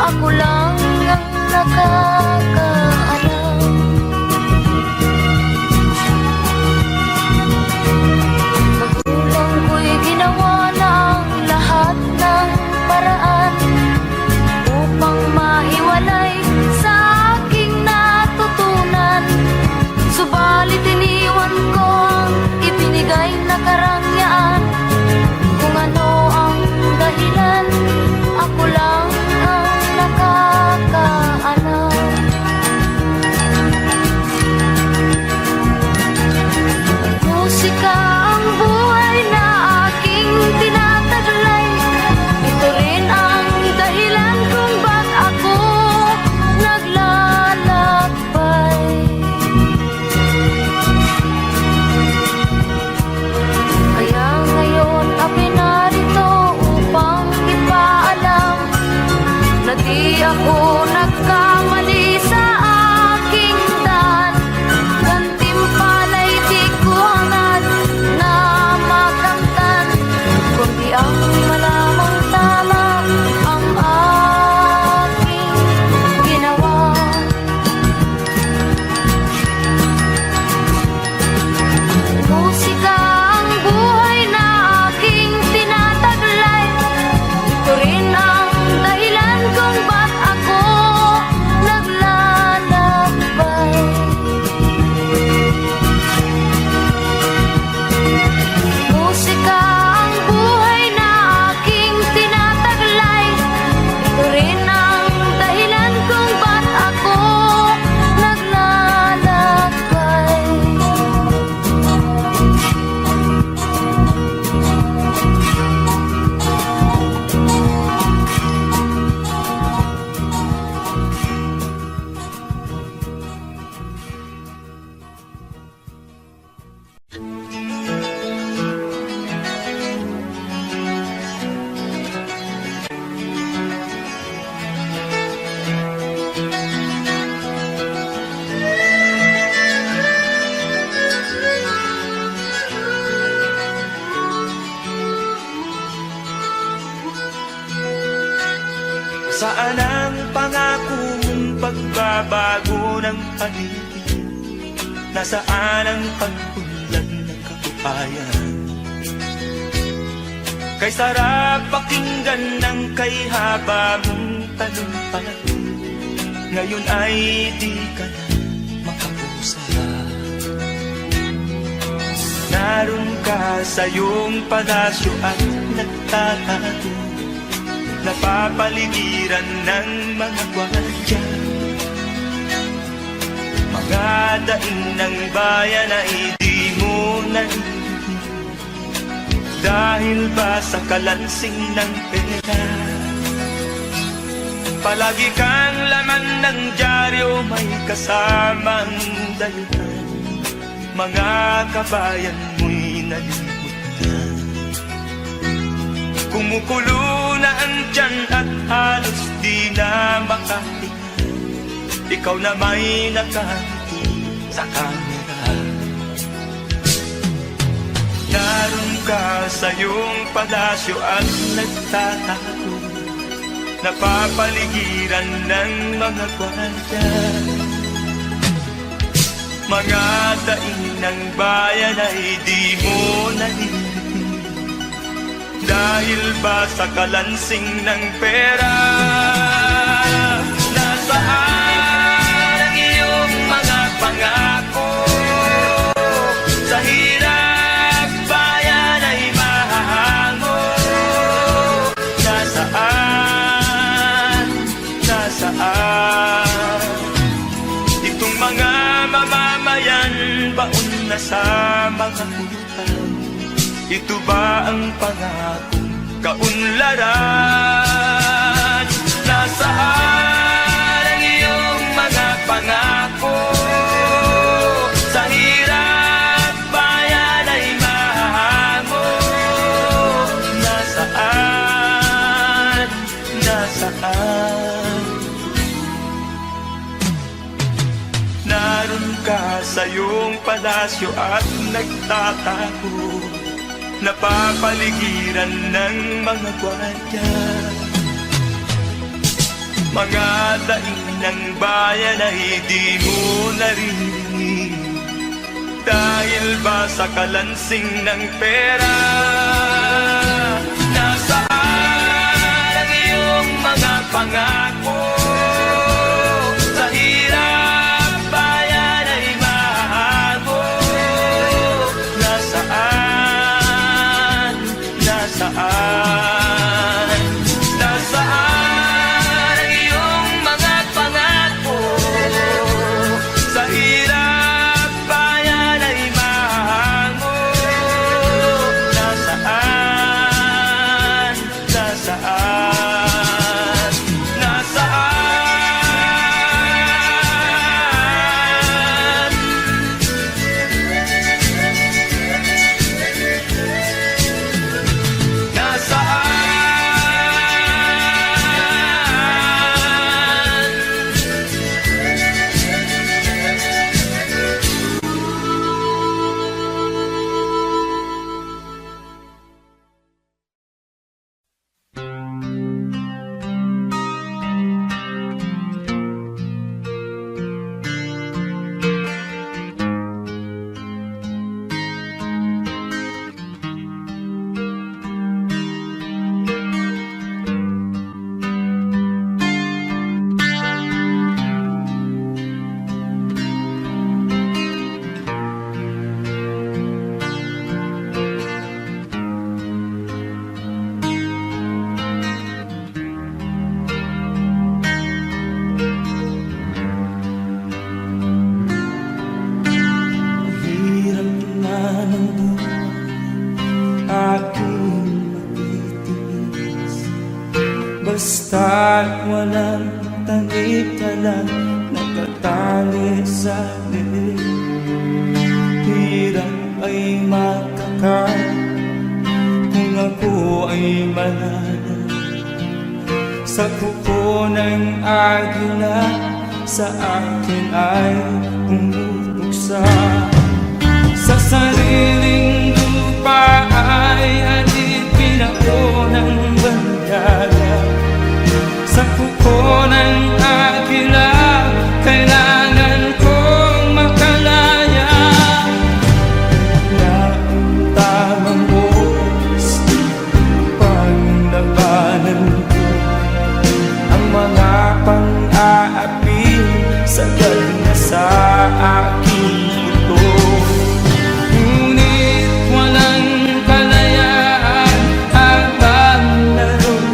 ako lang ang nakakaalam. Magulang ko'y ginawa na ang lahat ng paraan upang maiwalay sa aking natutunan. Subalit iniwan ko ang ibinigay na karangyaan. Kung ano ang dahilan, ako lang ang nakakaalam. Musika ang buhay na aking tinataglay. Ito rin ang dahilan kung ba't ako naglalakbay. Kaya ngayon ako'y narito upang ipaalam na di ako nagkamali sa aking daan. Gantimpala'y di ko hangad na makamtan, kundi ang malamang tama ang aking ginawa. Musika ang buhay na aking tinataglay. Ito rin ang dahilan kung ba't ako naglalakbay. Musika ang buhay na aking tinataglay. Ito rin ang dahilan kung ba't ako naglalakbay. Saan ang pangako mong pagbabago ng paligid? Nasaan ang pagpunlan ng kabuhayan? Kay sarap pakinggan ng kay haba mong talumpati, ngayon ay di ka na makapusa. Naroon ka sa iyong palasyo at nagtatago, napapaligiran ng mga gwardiya. Mga daing ng bayan ay di mo narinig, dahil ba sa kalansing ng pera? Palagi kang laman ng dyaryo, may kasamang dahilan. Mga kabayan mo'y nalimutan. Kumukulo na ang tiyan at halos di na makahinga. Ikaw na may nakangiti sa kamera. Naroon ka sa iyong palasyo at nagtatago, napapaligiran ng mga gwardiya. Mga daing ng bayan ay di mo narinig, dahil ba sa kalansing ng pera? Nasaan ang iyong mga pangako? Sa hirap bayan ay mahahango. Nasaan? Nasaan? Itong mga mamamayan, baon na sa mga utang. Ito ba ang pangakong kaunlaran? Nasaan ang iyong mga pangako? Sa hirap bayan ay mahahango. Nasaan? Nasaan? Naroon ka sa iyong palasyo at nagtatago, napapaligiran ng mga gwardiya. Mga daing ng bayan ay di mo naririnig. Dahil ba sa kalansing ng pera? Nasaan ang iyong mga pangako? Sa hirap bayan ay mahago. Nasaan? Nasaan? Nasaan ang iyong mga pangako? Sa hirap bayan ay mahango. Nasaan? Nasaan? Nasaan? Nasaan? Hirap na ng buhay aking matitiis. Basta't walang tanik ka lang nakatali sa liig. Hirap ay makakal kung ako ay manana. Sa kuko ng agila sa akin ay pumupuksa. Sa sariling lupa ay alipin ako ng bandala. Sa kuko ng agila kailangan kong makalaya. Na ang tamang oras upang labanan ko ang mga pang-aapi sagad na sa aking ito. Ngunit walang kalayaan habang naroon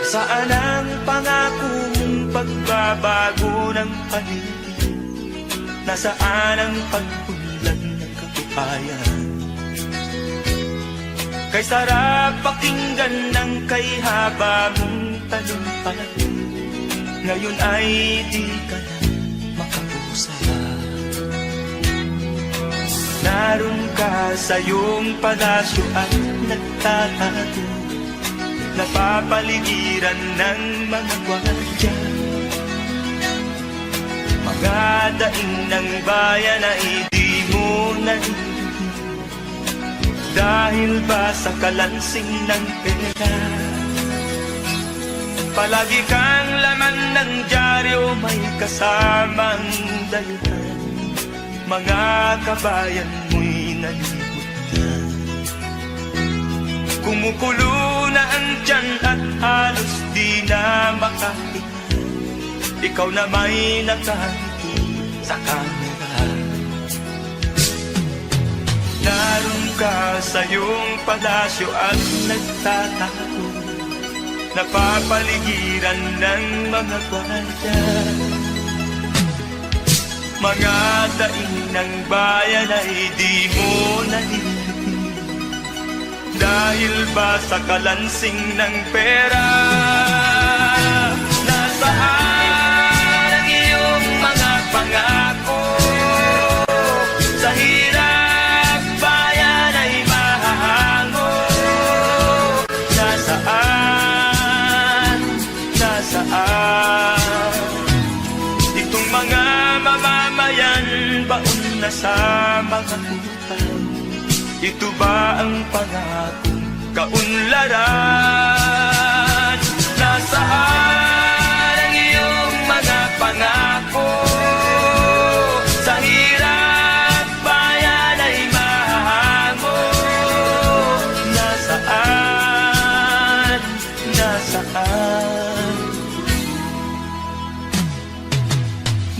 Nasaan ang pangako mong pagbabago ng paligid? Nasaan ang pagpunlan ng kabuhayan? Kay sarap pakinggan ng kay haba mong talumpay, ngayon ay di ka na makapusa. Naroon ka sa iyong palasyo at nagtatago, napapaligiran ng mga gwardiya. Mga daing ng bayan na hindi mo narinig, dahil ba sa kalansing ng pera? Palagi kang laman ng dyaryo, may kasamang dahilan. Mga kabayan mo'y nalilimutan. Kumukulo na ang tiyan at halos di na makahinga. Ikaw na may nakangiti sa kamera. Naroon ka sa iyong palasyo at nagtatago, napapaligiran ng mga gwardiya. Mga daing ng bayan ay di mo narinig, dahil ba sa kalansing ng pera? Nasaan ang iyong mga pangako? Sa hirap bayan ay mahahango. Nasaan? Nasaan? Itong mga mamamayan, baon na sa mga utang. Ito ba ang pangakong kaunlaran? Nasaan ang iyong mga pangako? Sa hirap bayan ay mahahango. Nasaan? Nasaan?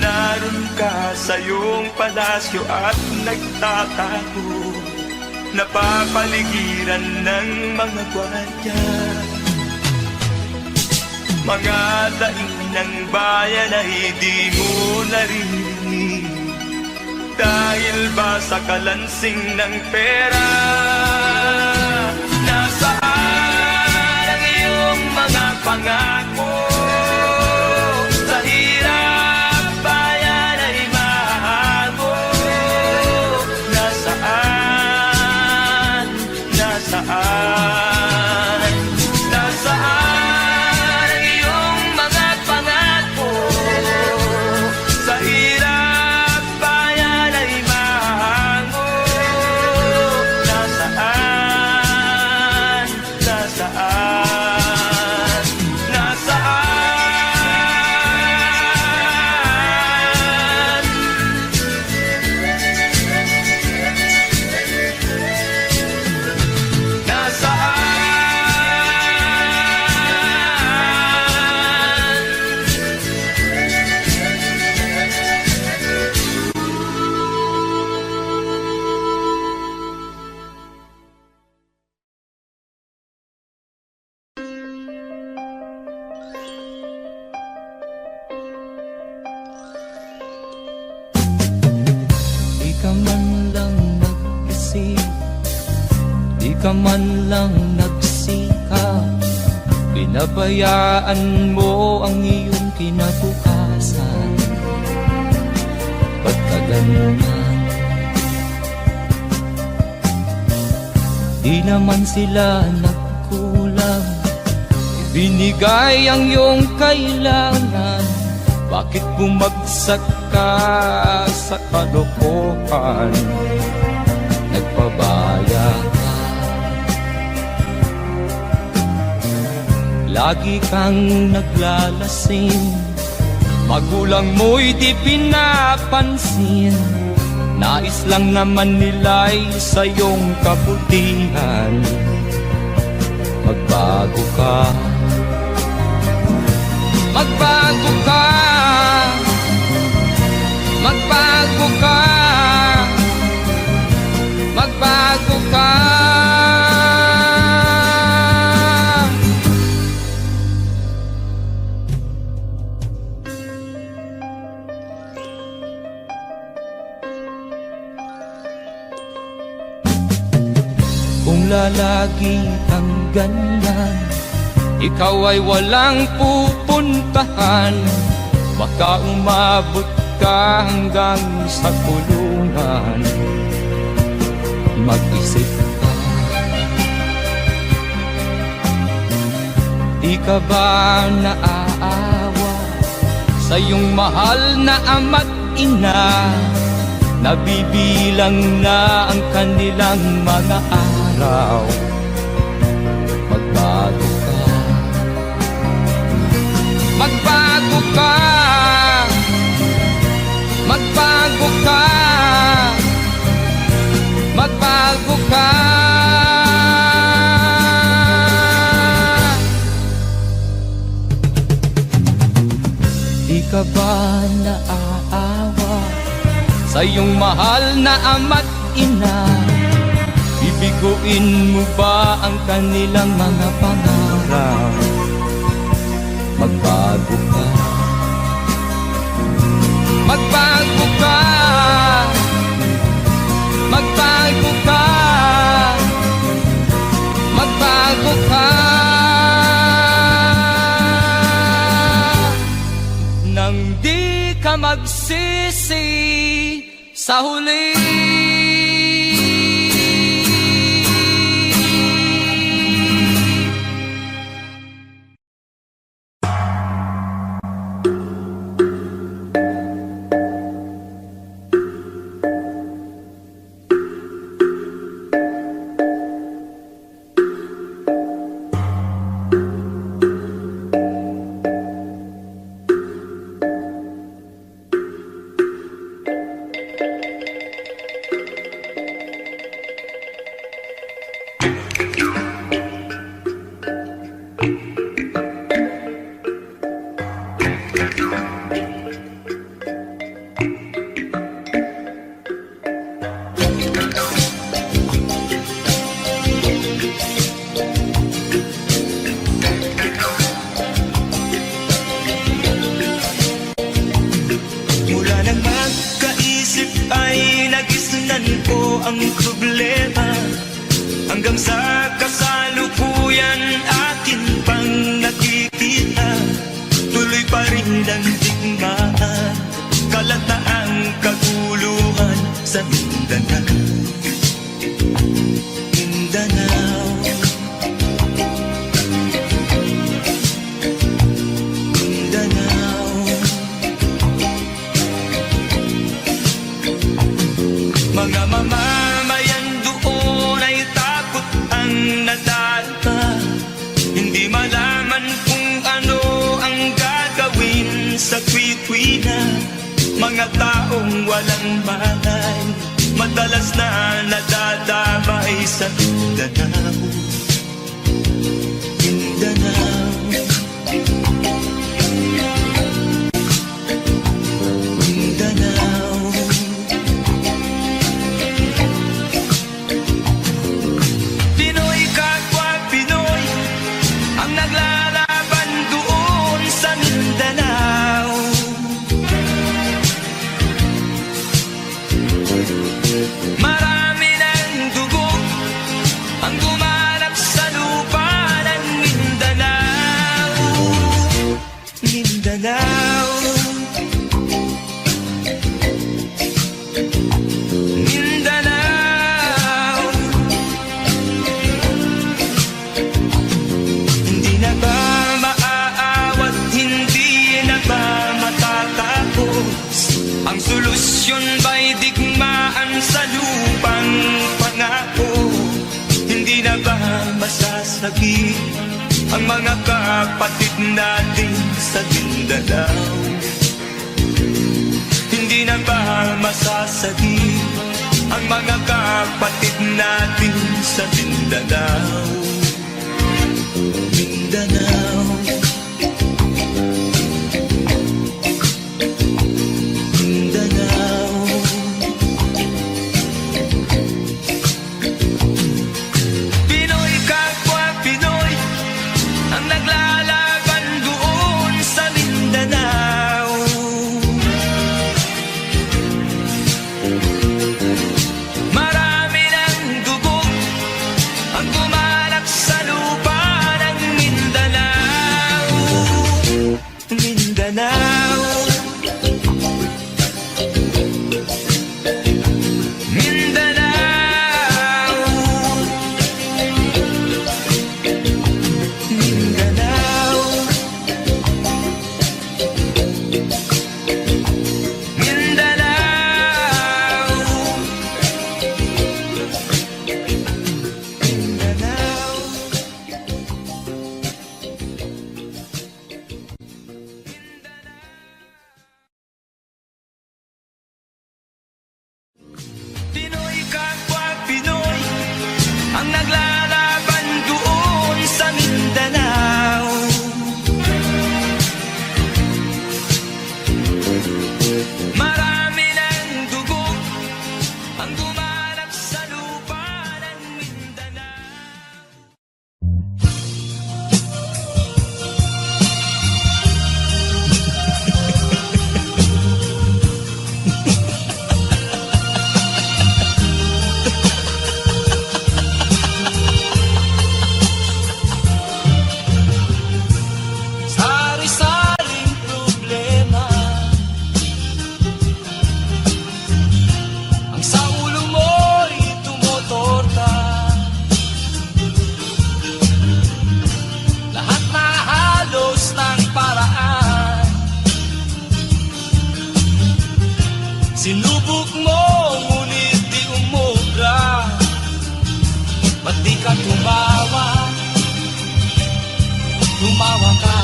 Naroon ka sa iyong palasyo at nagtatago, napapaligiran ng mga gwardiya. Mga daing ng bayan ay di mo narinig, dahil ba sa kalansing ng pera? Nasaan ang iyong mga pangako? Sa hirap bayan ay mahahango. Nasaan? Nasaan? Nasaan ang iyong mga pangako? Sa hirap bayan ay mahahango. Nasaan? Nasaan? Nasaan? Di ka man lang nag-isip, di ka man lang nagsikap, pinabayaan mo ang iyong kinabukasan. Ba't ka ganyan? Di naman sila nagkulang, ibinigay ang iyong kailangan. Bakit bumagsak ka sa kalokohan? Nagpabaya ka, lagi kang naglalasing, magulang mo'y di pinapansin. Nais lang naman nila'y sa iyong kabutihan. Magbago ka, magbago ka, magbago ka, magbago ka. lagi kang ganyan. Ikaw ay walang pupuntahan, baka umabot ka hanggang sa kulungan. Mag-isip ka, di ka ba naaawa sa iyong mahal na ama't ina? Nabibilang na ang kanilang mga araw. Magbago ka, magbago ka, magbago ka, magbago ka. Di ka ba naaawa sa iyong mahal na ama't ina? Bibiguin mo ba ang kanilang mga pangarap? Magbago ka, magbago ka, magbago ka, magbago ka. Nang di ka magsisi sa huli. Ang problema hanggang sa kasalukuyan akin pang nakikita, tuloy pa rin ang digmaan, kalataang kaguluhan sa Mindanao. Mindanao, Mindanao. Mga mamamayan doon ay takot ang nadalpa, hindi malaman kung ano ang gagawin sa kwit-kwina. Mga taong walang malay, madalas na nadadamay sa Mindanao. Mindanao, Mindanao. Pinoy kapwa Pinoy ang naglalaban doon sa Mindanao. Marami ng dugo ang gumanap sa lupa ng Mindanao. Mindanao, Mindanao. Hindi na ba maaawat, hindi na ba matatapos? Ang solusyon ba'y digmaan sa lupang pangako? Hindi na ba masasagi ang mga kapatid natin sa Mindanao? Hindi na ba masasagi ang mga kapatid natin sa Mindanao? Mindanao, Mindanao. Pinoy kapwa Pinoy ang naglalaban doon sa Mindanao. Marami ng dugo ang gumanap ka tumawa, tumawa ka.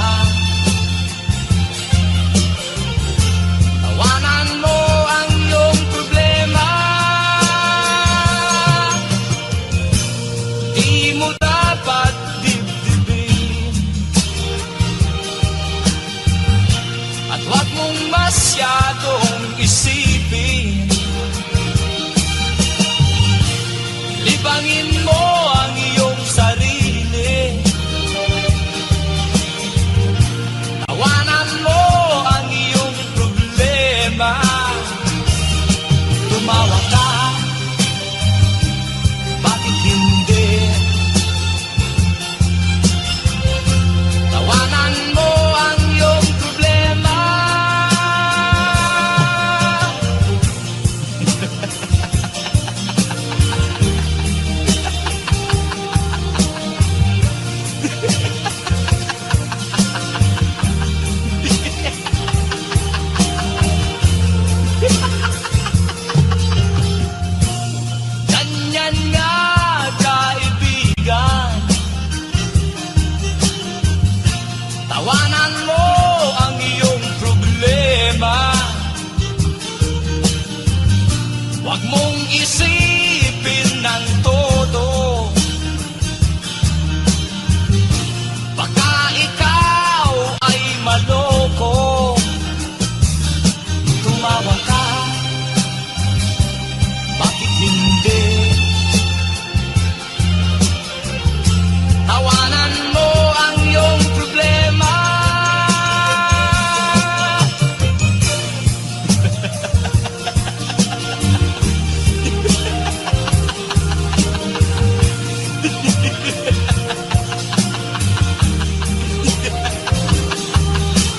Tawanan mo ang iyong problema. Di mo dapat dibdibin, at huwag mong masyadong isipin. Libangin mo ang iyong sarili. Tawanan mo ang iyong problema. Tumawa ka, bakit hindi? Tawanan mo ang iyong problema. Ganyan nga, kaibigan. Tawanan mo ang iyong problema. Huwag mong isipin ng todo. Baka ikaw ay maloko. Tumawa ka, bakit hindi? Tawanan mo ang iyong problema.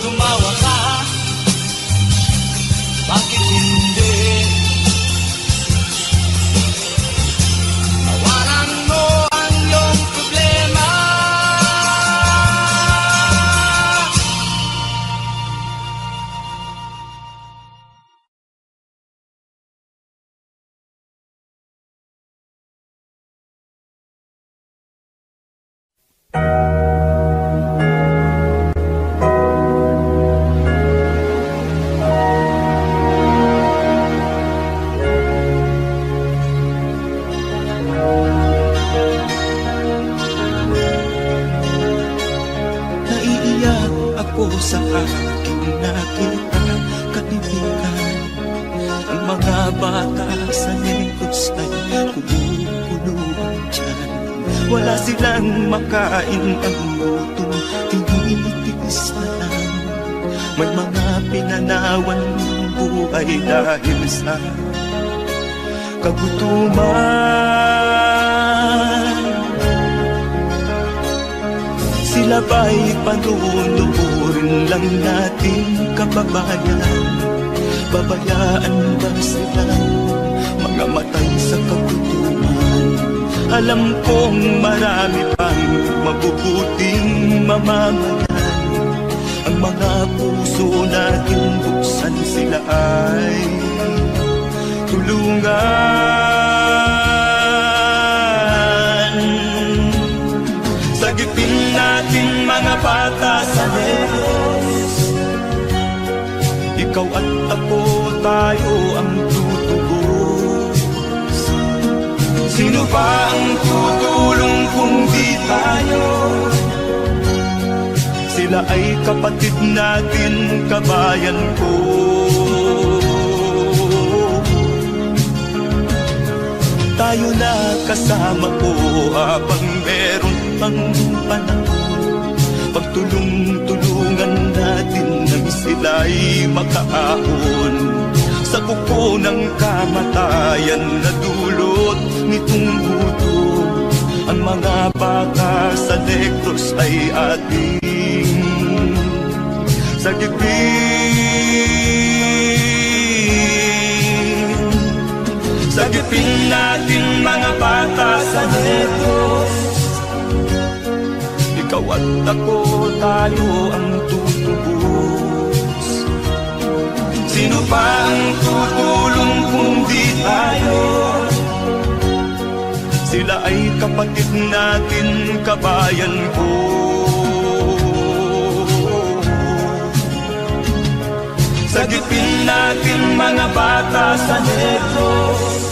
Tumawa ka, bakit hindi? Tawanan mo ang iyong problema. Naiiyak ako sa aking nakita, kaibigan. Ang mga bata sa negros ay kumukulong dyan. Wala silang makain, ang gutom tinitiis na lang. May mga pinanawan ng buhay dahil sa kagutuman. Sila ba'y panunurin lang nating kababayan? Babayaan ba silang mga matay sa kagutuman? Alam kong marami pang mabubuting mamamayan. Ang mga puso natin buksan, sila ay tulungan. Sagipin natin mga bata sa negros. Ikaw at ako, tayo ang tutubos. Sino ba ang tutulong kung di tayo? Sila ay kapatid natin, kabayan ko. Tayo na kasama ko habang meron pang panahon. Pagtulong-tulungan natin nang sila'y makaahon sa kuko ng kamatayan na dulot nitong gutom. Ang mga bata sa negros ay ating sagipin. Sagipin natin mga bata sa negros. Ikaw at ako, tayo ang tutubos. Sino pa ang tutulong kung di tayo? Sila ay kapatid natin, kabayan ko. Sagipin natin mga bata sa Negros.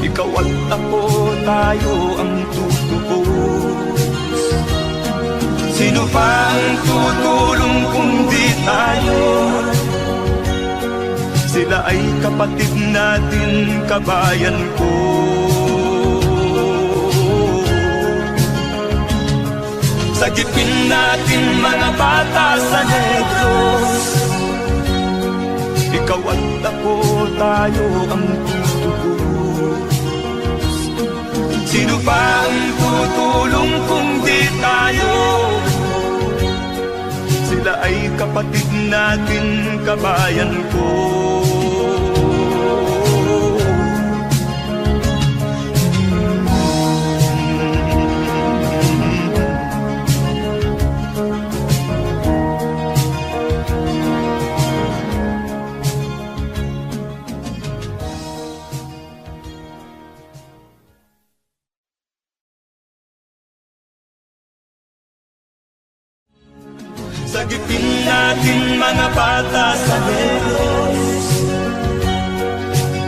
Ikaw at ako, tayo ang tutubos. Sino pa ang tutulong kung di tayo? Sila ay kapatid natin, kabayan ko. Sagipin natin mga bata sa Negros. Ikaw at ako, tayo ang tutubos. Sino pa ang tutulong kung di tayo? Sila ay kapatid natin, kabayan ko. Sagipin natin mga bata sa Negros.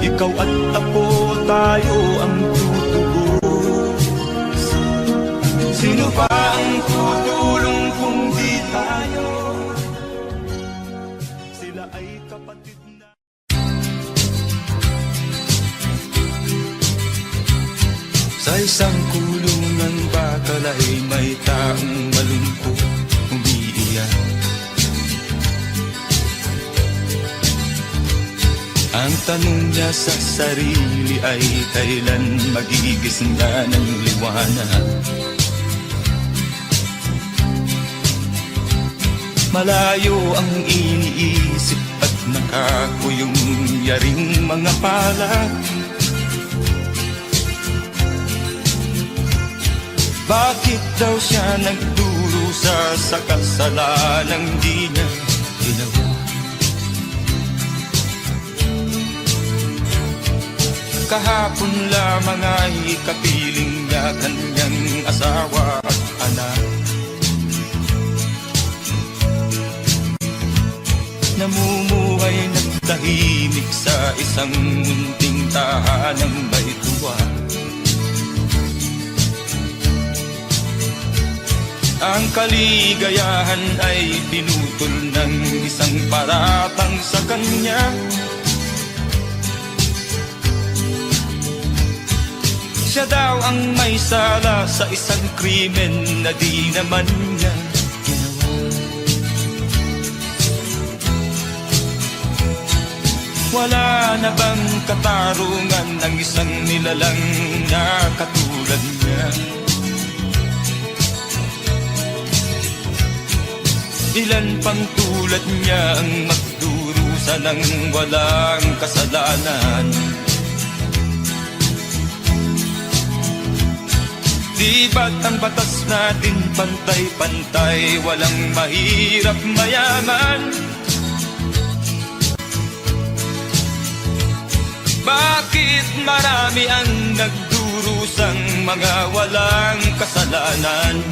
Ikaw at ako, tayo ang tutubos. Sino pa ang tutulong kung di tayo? Sila ay kapatid na. Sa isang kulungan bakal ay may taong malungkot umiiyak. Ang tanong niya sa sarili ay kailan magigising na ng liwanag. Malayo ang iniisip at nakakuyong yaring mga palad. Bakit daw siya nagdurusa sa kasalanang di niya ginawa? Kahapon lamang ay kapiling niya kanyang asawa at anak. Namumuhay ng tahimik sa isang munting tahanang may tuwa. Ang kaligayahan ay pinutol ng isang paratang sa kanya. Siya daw ang may sala sa isang krimen na di naman niya ginawa. Wala na bang katarungan ng isang nilalang na katulad niya? Ilan pang tulad niya ang magdurusa ng walang kasalanan? Di ba't ang batas natin pantay-pantay, walang mahirap mayaman? Bakit marami ang nagdurusang mga walang kasalanan?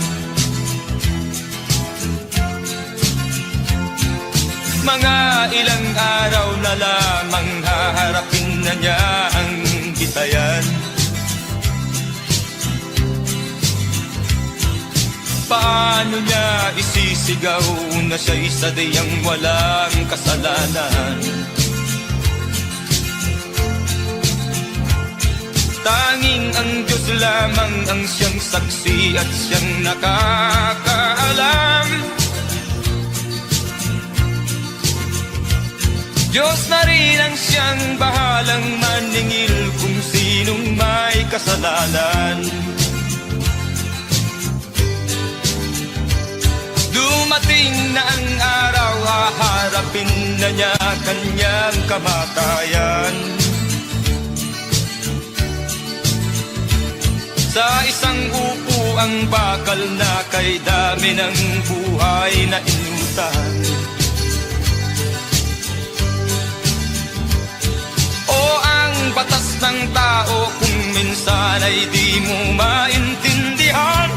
Mga ilang araw na lamang haharapin na niya ang bitayan. Paano niya isisigaw na siya'y sadyang walang kasalanan? Tanging ang Diyos lamang ang siyang saksi at siyang nakakaalam. Diyos na rin ang siyang bahalang maningil kung sinong may kasalanan. Dumating na ang araw, haharapin na niya kanyang kamatayan. Sa isang upo ang bakal na kay dami ng buhay na inutang. O ang ang batas ng tao kung minsan ay di mo maintindihan.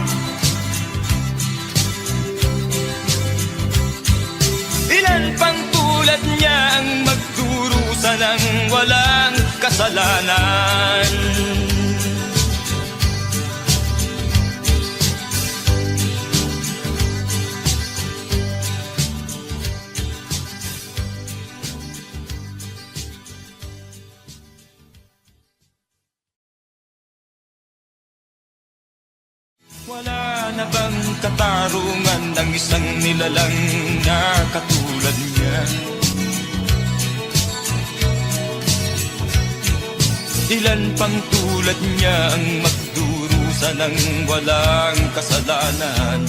Ilan pang tulad niya ang magdurusa ng walang kasalanan. Wala na bang katarungan ng isang nilalang na katulad niya? Ilan pang tulad niya ang magdurusa ng walang kasalanan?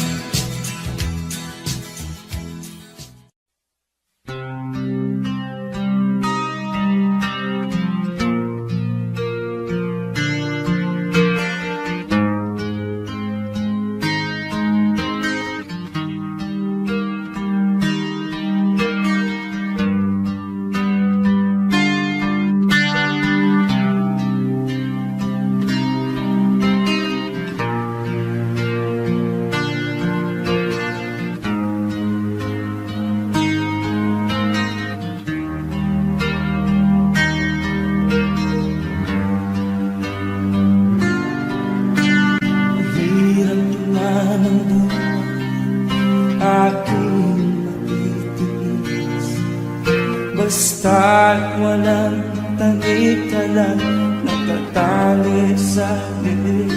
Basta't walang tanik ka lang nakatali sa dilim.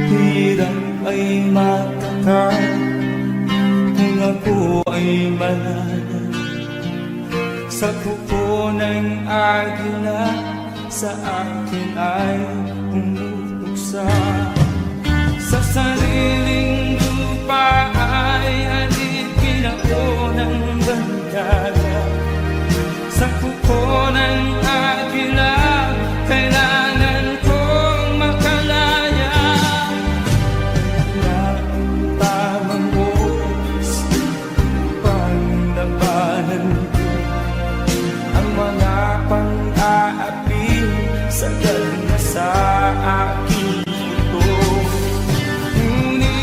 Hirap ay matakan kung ako ay malala sa kuko ng agila, sa akin ay umutuksa. Sa sariling lupa ay alipin ako ng bandala. Sa kuko ng agila, kailangan kong makalaya. Na ang tamang oras upang labanan ko ang mga pang-aapi sa na sa aking ito. Ngunit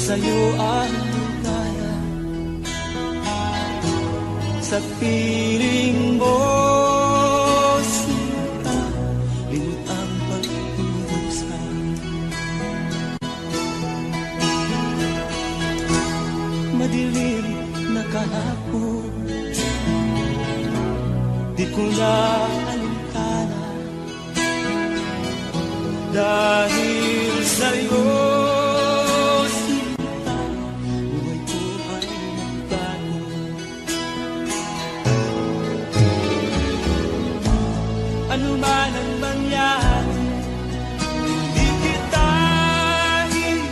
sa'yo ang ligaya. Sa piling mo, sinta, limot ang pag-iusap. Madilim na kahapon, di ko na alintana. Dahil sa'yo, sinta, buhay ko ay nagbago. Ano man ang mangyari, di kita iiwan.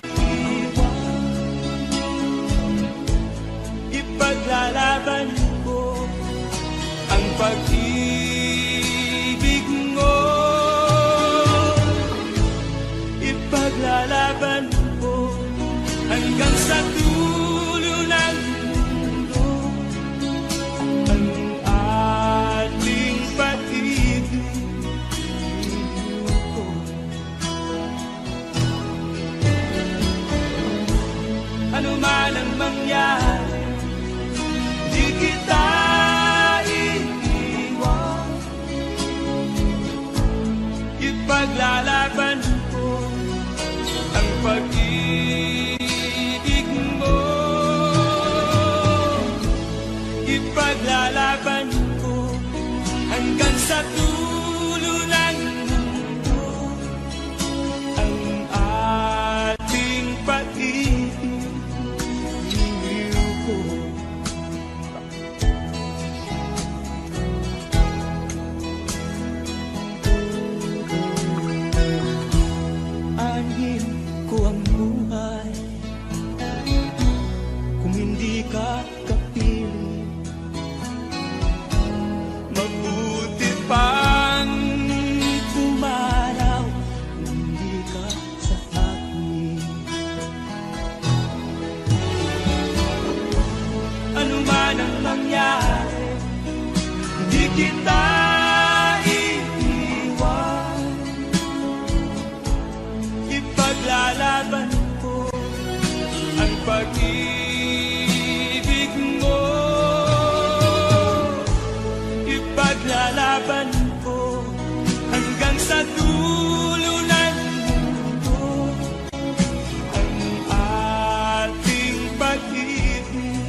Ipaglalaban ko ang pag-ibig mo. Ipaglalaban ko hanggang sa dulo ng mundo ang ating pag-ibig ko. Ano man ang mangyari, di kita iiwan. Ipaglalaban ko ang pag-ibig mo. Ipaglalaban ko hanggang sa dulo ng mundo ang ating pag-ibig ko. Anhin ko ang buhay kung hindi ka kapiling. Mabuti pang pumanaw kung hindi ka sa akin. Ano man ang mangyari, hindi kita iiwan. Ipaglalaban ko ang pag-ibig mo. Ipaglalaban ko hanggang sa dulo ng mundo ang ating pag-ibig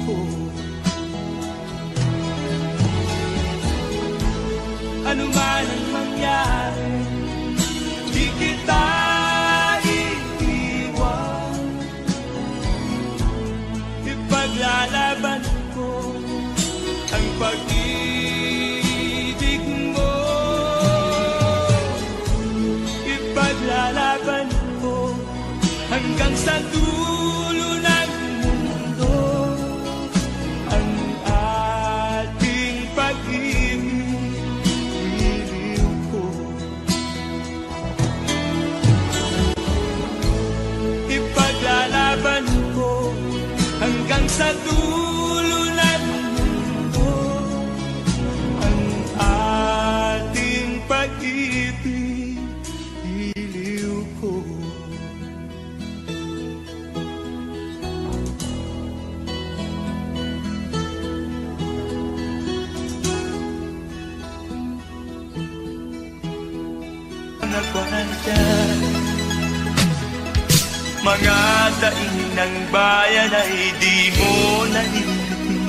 ko. Ano man ang mangyari, di kita iiwan. Ipaglalaban ko ang pag-ibig mo. Ipaglalaban ko hanggang sa dulo ng mundo ang ating pag-ibig ko. Ipaglalaban ko hanggang sa dulo ng mundo ang ating pag-ibig ko. Nagwanandyan mga daing ng bayan ay di mo nalilitin.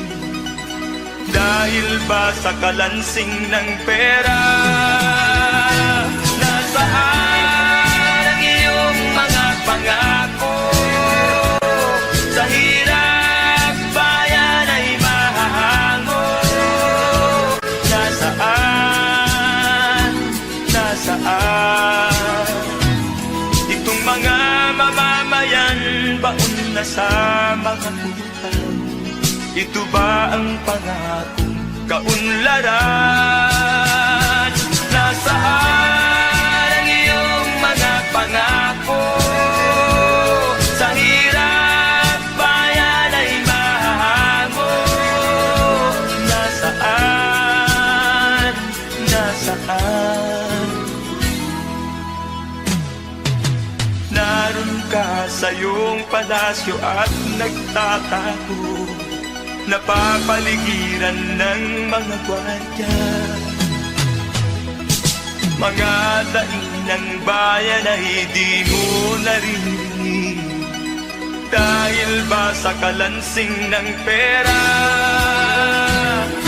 Dahil ba sa kalansing ng pera? Nasaan ang iyong mga pangako? Sa hirap bayan ay mahahango. Nasaan? Nasaan? Itong mga mamamayan, baon na sa mga buhay. Ito ba ang pangakong kaunlaran? Nasaan ang iyong mga pangako? Sa hirap bayan ay mahahango. Nasaan? Nasaan? Naroon ka sa iyong palasyo at nagtatago, napapaligiran ng mga gwardiya. Mga daing ng bayan ay di mo naririnig, dahil ba sa kalansing ng pera?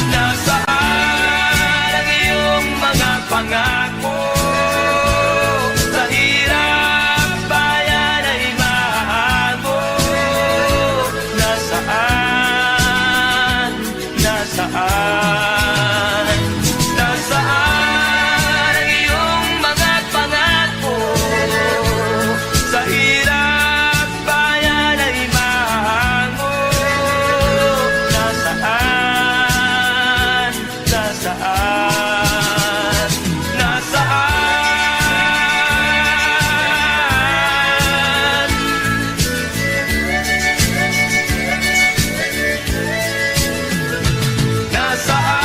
Nasaan ang iyong mga pangako? Sa hirap bayan ay mahago. Nasaan? Nasaan? Nasaan ang iyong mga pangako? Sa hirap bayan ay mahago. Nasaan? Nasaan? Nasaan? Nasaan?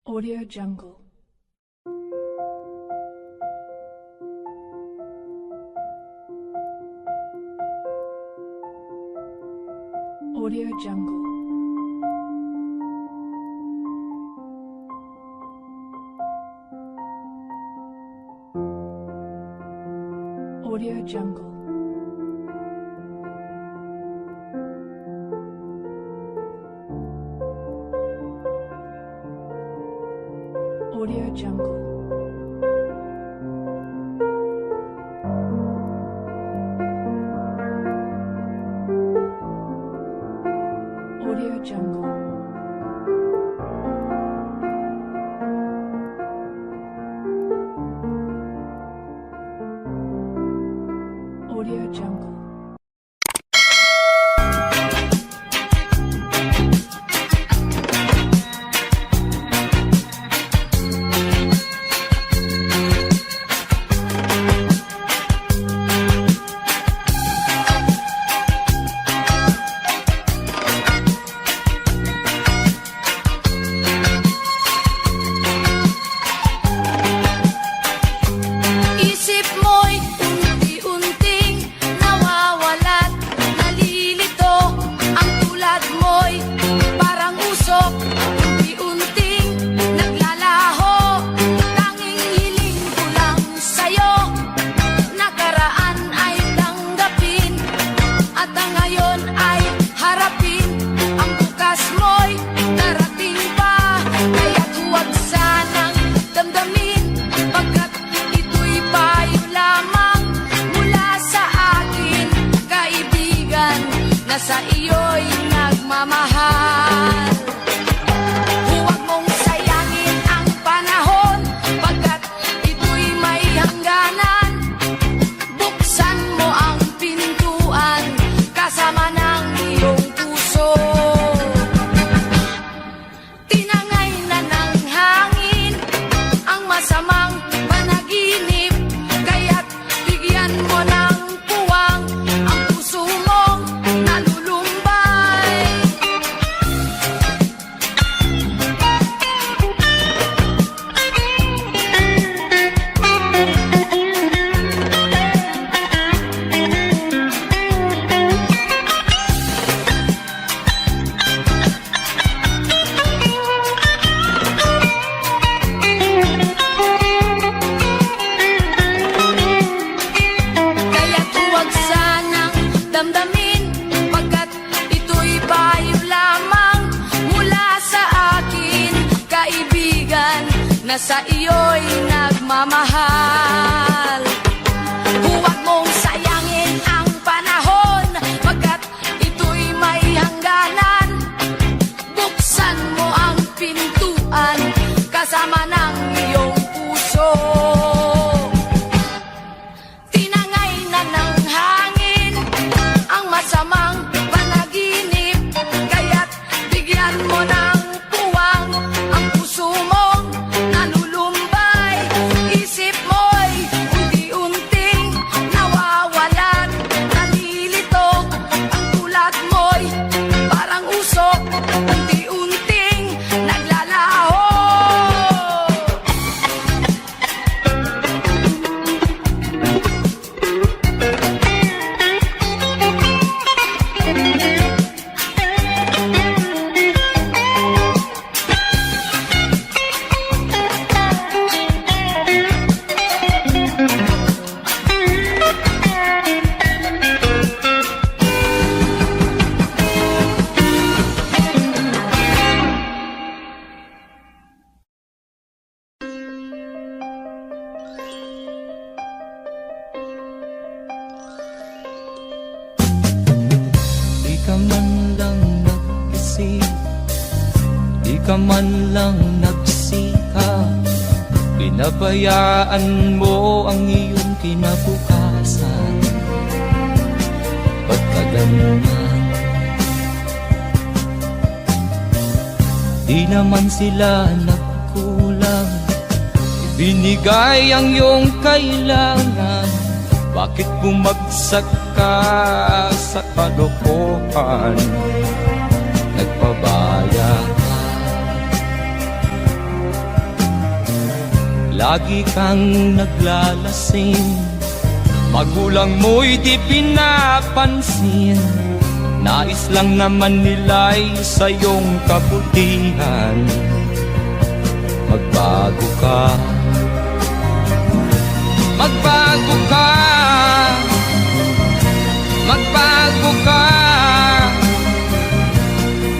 Audio Jungle. Audio Jungle. Audio Jungle. Audio Jungle. Audio Jungle. Audio Jungle. Isip mo'y unti-unting nawawalat, nalilito. Ang tulad mo'y parang usok, unti-unting naglalaho. Tanging hiling ko lang sa'yo, nakaraan ay tanggapin, at ang ngayon ay harapin. Ang bukas mo'y darating pa, kaya't huwag sanang damdamin, pagkat ito'y payo lamang mula sa akin, kaibigan, na sa iyo'y nagmamahal. Huwag mong sayangin ang panahon, pagkat ito'y may hangganan. Buksan mo ang pintuan, kasama ng iyong puso. Tinangay na ng hangin ang masamang panaginip, kaya't bigyan mo ng puwang ang puso mong nalulumbay. Kaya't huwag sanang damdamin, pagkat ito'y payo lamang mula sa akin, kaibigan, na sa iyo'y nagmamahal. Huwag mong sayangin ang panahon, pagkat ito'y may hangganan. Buksan mo ang pintuan, kasama ng iyong puso. Tinangay na ng hangin ang masamang panaginip, kaya't bigyan mo ng puwang ang puso mong nalulumbay. Isip mo'y unti-unti Di ka man lang nagsikap, binabayaan mo ang iyong kinabukasan. Ba't ka ganyan? Di naman sila nagkulang, binigay ang iyong kailangan. Bakit bumagsak ka sa kalokohan? Nagpabaya ka, lagi kang naglalasing, magulang mo'y di pinapansin. Nais lang naman nila'y sa iyong kabutihan. Magbago ka, magbago ka, magbago ka,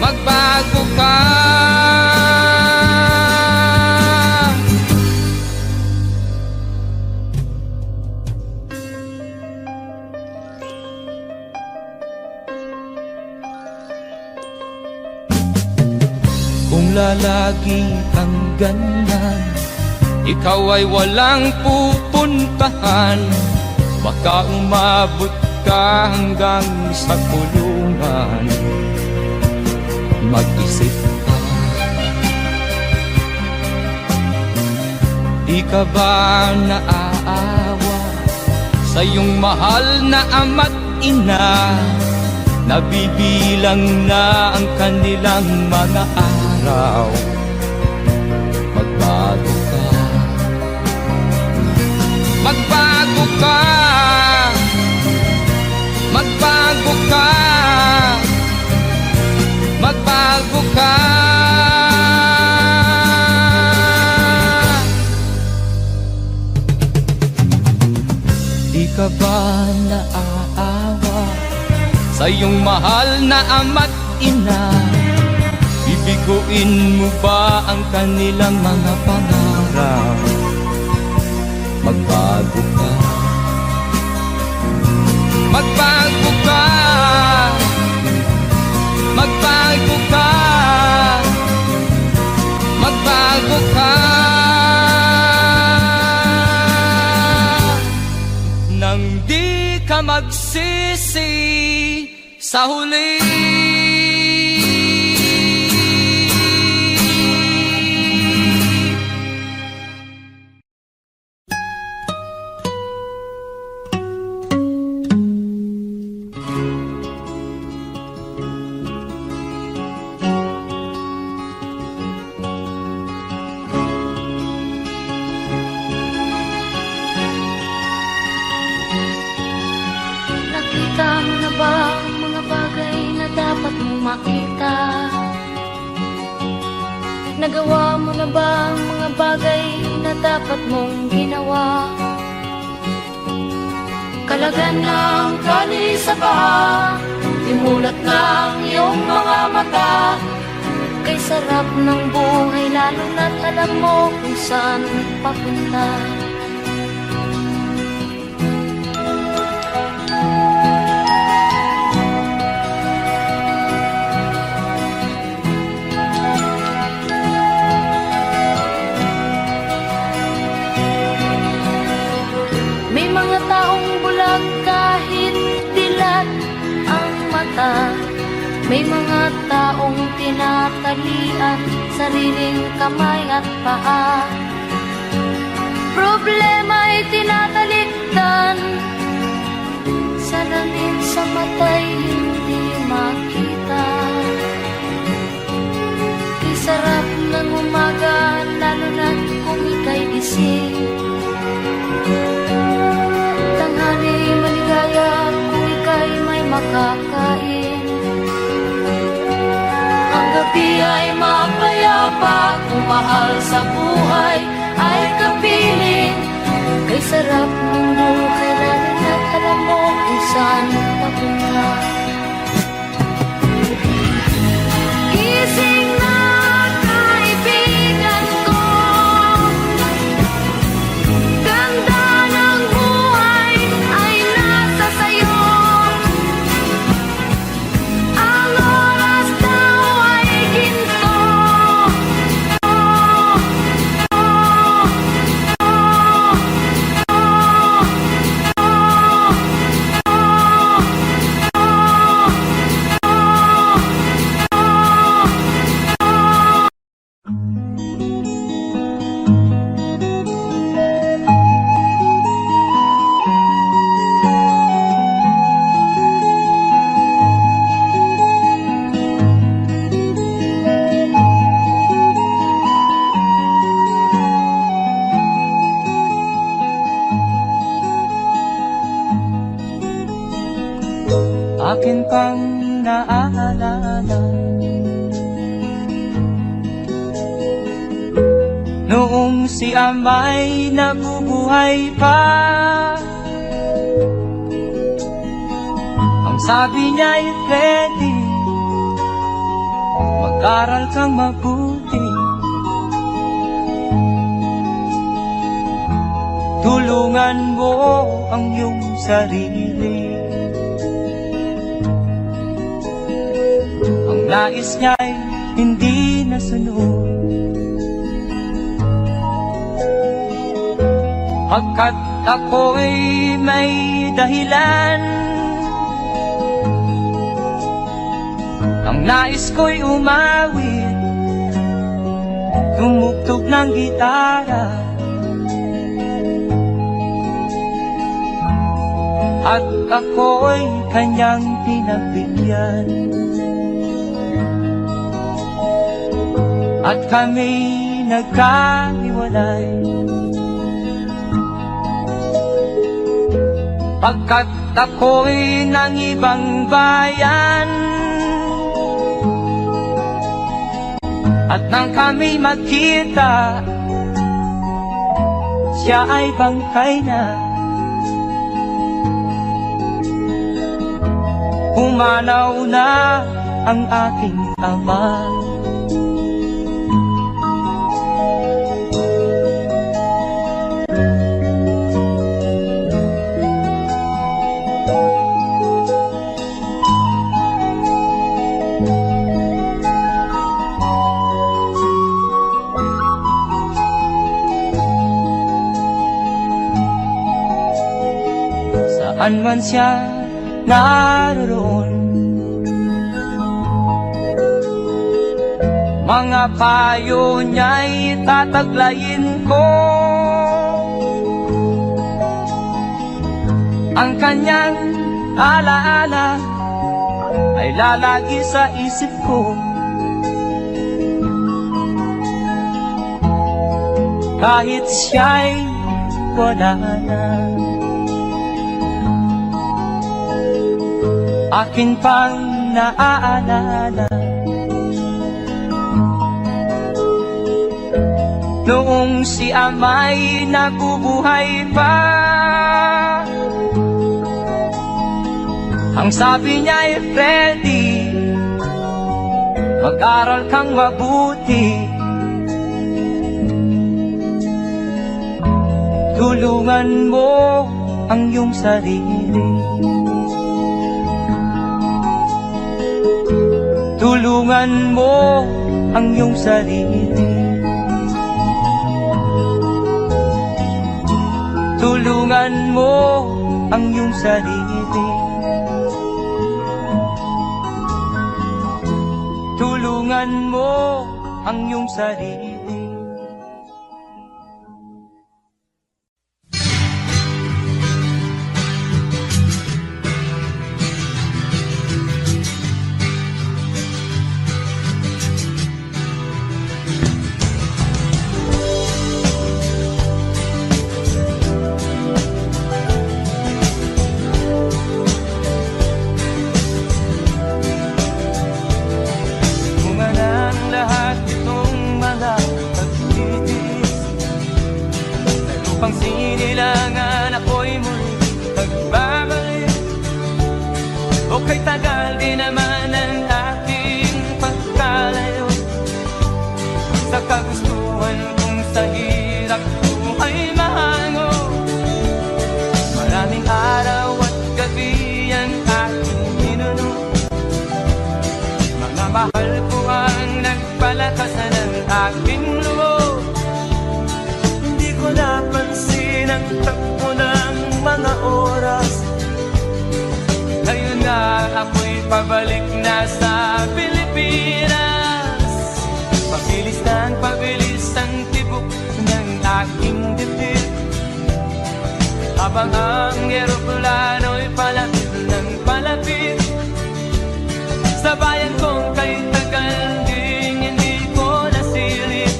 magbago ka. Kung lalagi kang ganyan, ikaw ay walang pupuntahan. Baka umabot ka hanggang sa kulungan. Mag-isip ka, di ka ba naaawa sa iyong mahal na ama't ina? Nabibilang na ang kanilang mga araw. Magbago ka, magbago ka, magbago ka, magbago ka. Di ka ba naaawa sa iyong mahal na ama't ina? Bibiguin mo ba ang kanilang mga pangarap? Magbago ka, magbago ka, magbago ka, magbago ka. Nang di ka magsisi sa huli. Nakita mo na ba ang mga bagay na dapat mong makita? Nagawa mo na ba ang mga bagay na dapat mong ginawa? Kalagan ng kani sa paa, imulat ng iyong mga mata. Kay sarap ng buhay lalo na't alam mo kung saan papunta. May mga taong bulag kahit dilat ang mata. May mga taong tinatalian sariling kamay at paa. Problema'y tinatalikdan, salamin sa mata'y hindi makita. Kay sarap ng umaga lalo na't kung ika'y gising. Tanghali maligaya kung ika'y may makakain. Ang gabi ay mapayapa kung mahal sa buhay ay kapiling. Kay sarap ng buhay lalo na't alam mo kung saan papunta. Gising na kaibigan ko, ganda ng buhay ay nasa sayo. Ang oras daw ay ginto, Noong si ama'y nabubuhay pa, ang sabi niya'y Freddy, mag-aral kang mabuti, tulungan mo ang iyong sarili. Ang nais niya'y hindi nasunod, pagkat ako'y may dahilan. Ang nais ko'y umawit, tumugtog ng gitara, at ako'y kanyang pinabigyan. At kami nagkahiwalay, pagkat ako'y ng ibang bayan. At nang kami magkita, siya ay bangkay na. Pumanaw na ang aking ama. Saan man siya naroon, mga payo niya'y tataglayin ko. Ang kanyang alaala ay lalagi sa isip ko. Kahit siya'y wala na, akin pang naaalala noong si ama'y nabubuhay pa. Ang sabi niya'y Freddy, mag-aral kang mabuti, tulungan mo ang iyong sarili. Tulungan mo ang iyong sarili. Tulungan mo ang iyong sarili. Tulungan mo ang iyong sarili. Upang sinilangan ako'y muli magbabalik. O kay tagal din naman ang aking pagkalayo sa kagustuhan kong sa hirap buhay mahango. Maraming araw at gabi ang aking minuno, mga mahal ko ang nagpalakasan ng aking loob. Hindi ko napansin ang takbo ng mga oras. Ngayon nga ako'y pabalik na sa Pilipinas. Pabilis ng pabilis ang tibok ng aking dibdib, habang ang eroplano'y palapit ng palapit sa bayan kong kay tagal ding hindi ko nasilip.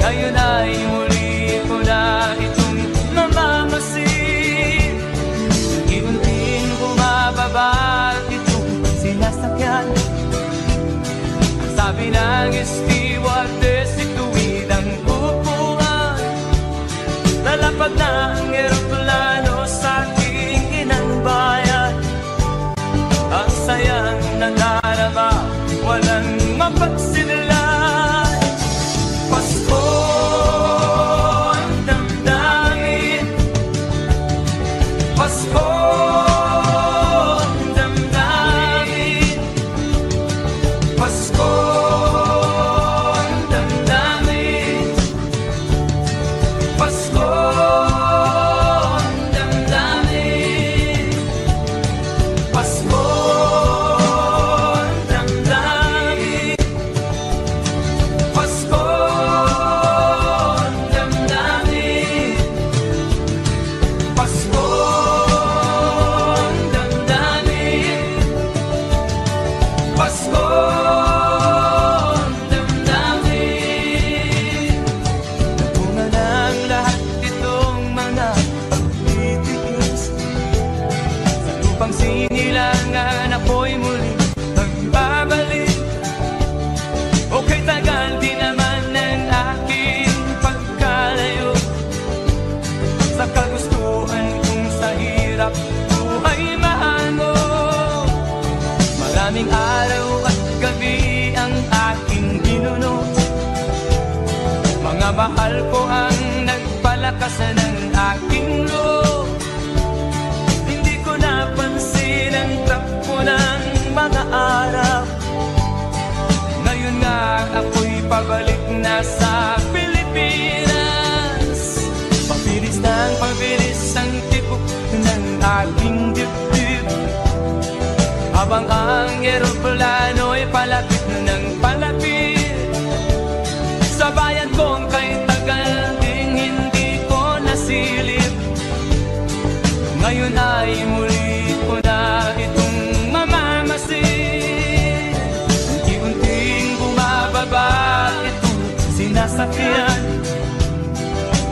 Ngayon ay muli ko na itong mamamasid. Unti-unting bumababa itong sinasakyan. Ang sabi ng stewardess, ituwid ang pagmamahal ko ang nagpalakas ng aking loob. Hindi ko napansin ang takbo ng mga araw. Ngayon nga ako'y pabalik na sa Pilipinas. Pabilis ang tibok ng aking dibdib, habang ang eroplano'y palapit ng palapit sa bayan kong kay tagal ding hindi ko nasilip. Ngayon ay muli ko na itong mamamasin. Unti-unting bumababa itong sinasakyan.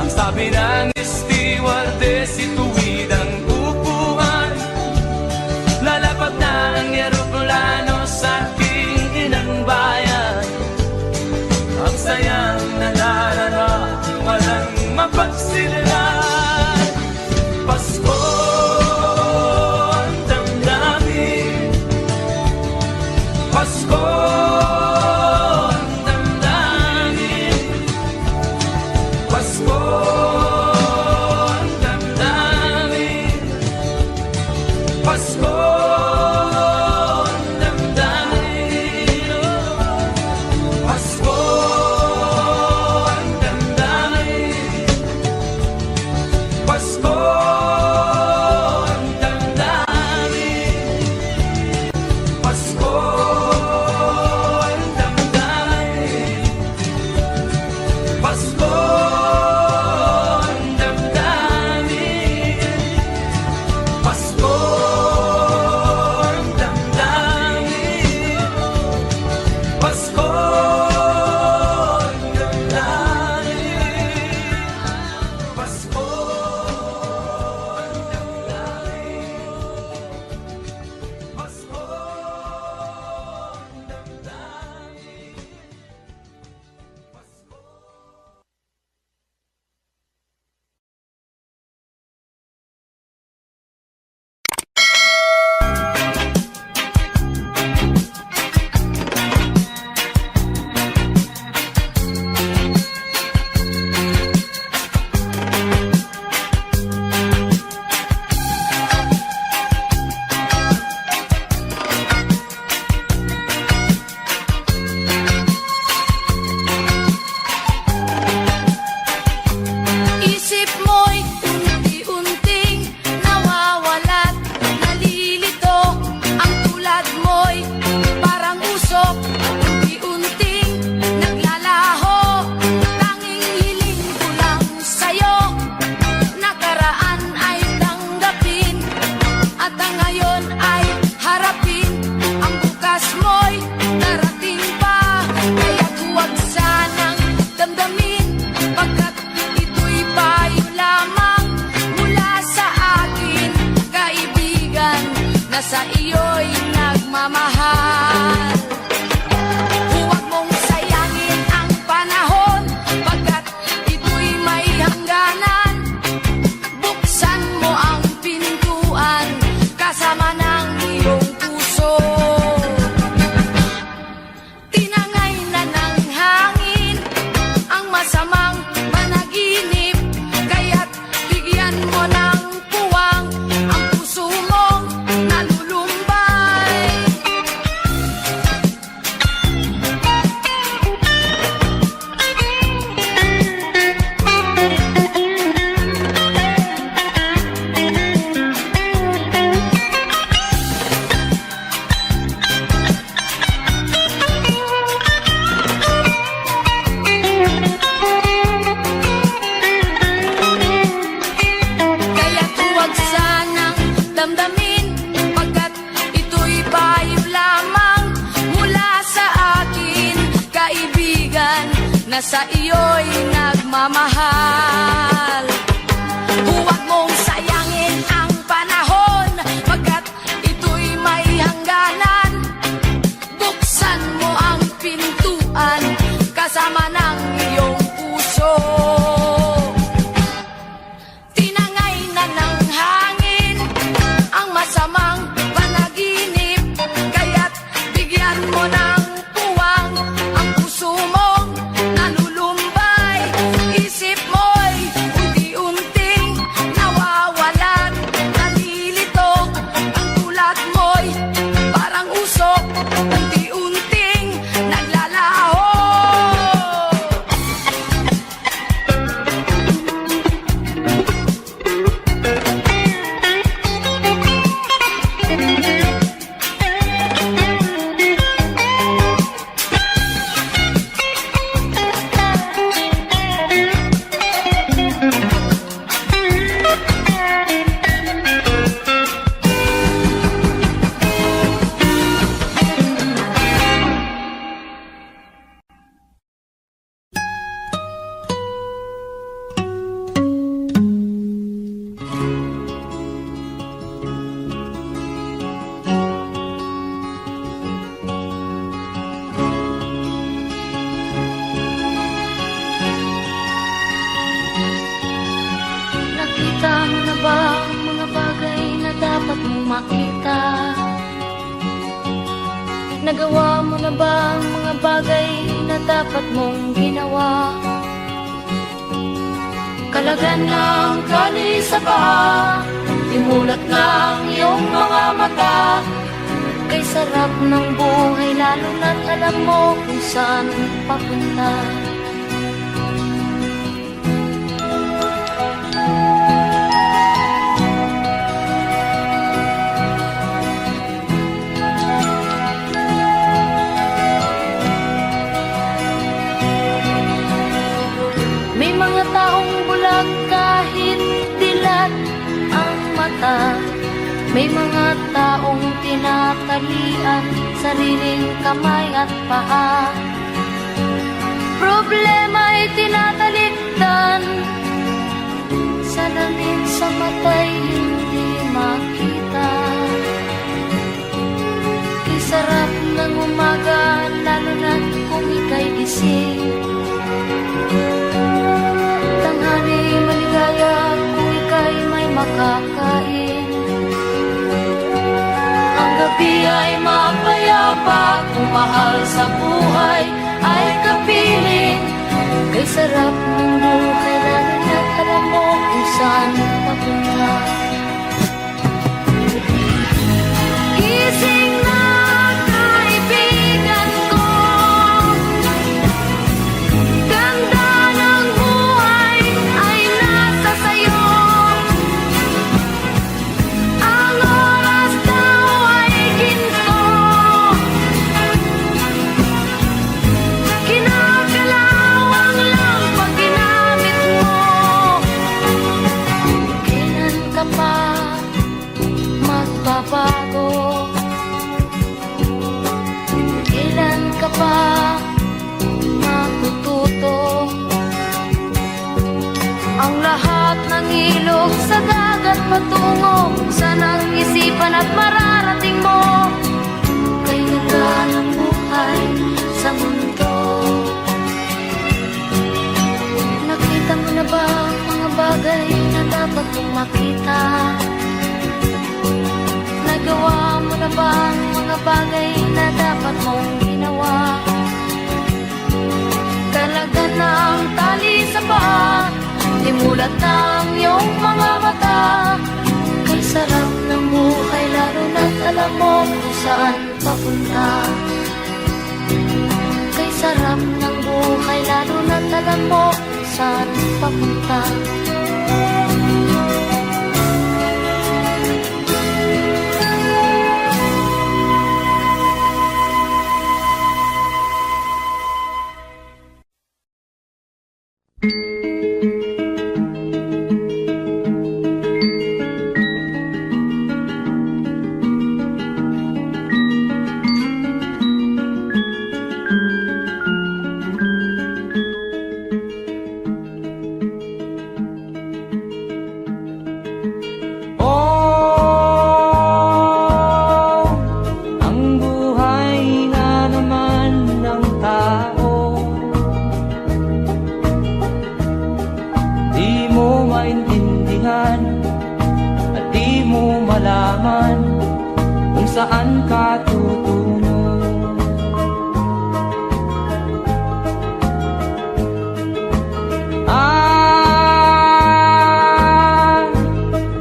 Ang sabi ng stewardess, ituwid ang upuan. Lalapag na ang eroplano sa aking inang bayan. Ang sayang nalarara, walang mapagsilan. Pasko ang damdamin, Pasko ang damdamin, Pasko ang damdamin, Pasko ang damdamin, Pasko ang damdamin, Pasko ang damdamin, Pasko ang damdamin, Pasko ang damdamin, Pasko ang damdamin, Pasko ang damdamin, Pasko ang damdamin, Pasko ang damdamin, Pasko. Isip mo'y unti-unting nawawalat, nalilito. Ang tulad mo'y parang usok, unti-unting naglalaho. Tanging hiling ko lang sa'yo, nakaraan ay tanggapin, at ang ngayon ay harapin. Ang bukas mo'y darating pa, kaya't huwag sanang damdamin, pagkat ito'y payo lamang mula sa akin, kaibigan, na sa iyo'y nagmamahal. Huwag mong sayangin ang panahon, pagkat ito'y may hangganan. Buksan mo ang pintuan, kasama ng iyong puso. Tinangay na ng hangin ang masamang panaginip, kaya't bigyan mo ng puwang ang puso mong nalulumbay. Kaya't huwag sanang damdamin, pagkat ito'y payo lamang mula sa akin, kaibigan, na sa iyo'y nagmamahal. Huwag mong sayangin ang panahon, pagkat ito'y may hangganan. Buksan mo ang pintuan, kasama ng iyong puso. Tinangay na ng hangin ang masamang panaginip, kaya't bigyan mo ng puwang ang puso mong nalulumbay. makita. Nagawa mo na ba ang mga bagay na dapat mong ginawa? Kalagan ng kali sa paa, imulat ng iyong mga mata. Kay sarap ng buhay lalo na't alam mo kung saan papunta. May mga taong bulag kahit dilat ang mata. May mga taong tinatalian sariling kamay at paa. Problema ay tinatalikdan, salamin sa mata'y hindi makita. Isarap ng umaga lalo na kung ika'y gising. Tanghali maligaya kung ika'y may makakain. Ang gabi ay mapayapa kung mahal sa buhay ay kapiling. Kay sarap ng buhay lalo na't alam mo kung saan papunta. Gising na kaibigan ko, ganda ng buhay ay nasa sayo. Ang oras daw ay ginto, kinakalawang lang pag ginamit mo. Kailan ka pa magbabago? Kailan ka pa matututo? Ang lahat ng ilog sa dagat patungo sa nag-isipan at mararating mo. Kay ganda ng buhay sa mundo. Nakita mo na ba ang mga bagay na dapat mong makita? Nagawa mo na ba ang mga bagay na dapat mong ginawa? Kalagan ng tali sa paa, imulat ng iyong mga mata. Kay sarap ng buhay lalo na't alam mo kung saan papunta. Kay sarap ng buhay lalo na't alam mo kung saan papunta. Saan ka tutungo?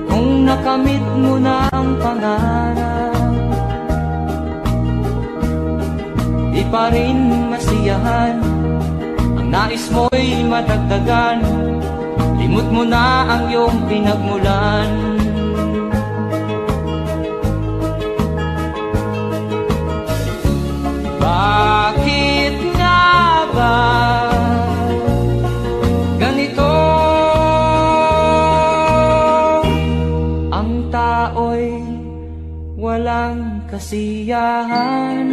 Kung nakamit mo na ang pangarap, di pa rin masiyahan. Ang nais mo'y madagdagan, limot mo na ang iyong pinagmulan. Bakit nga ba ganito? Ang tao'y walang kasiyahan.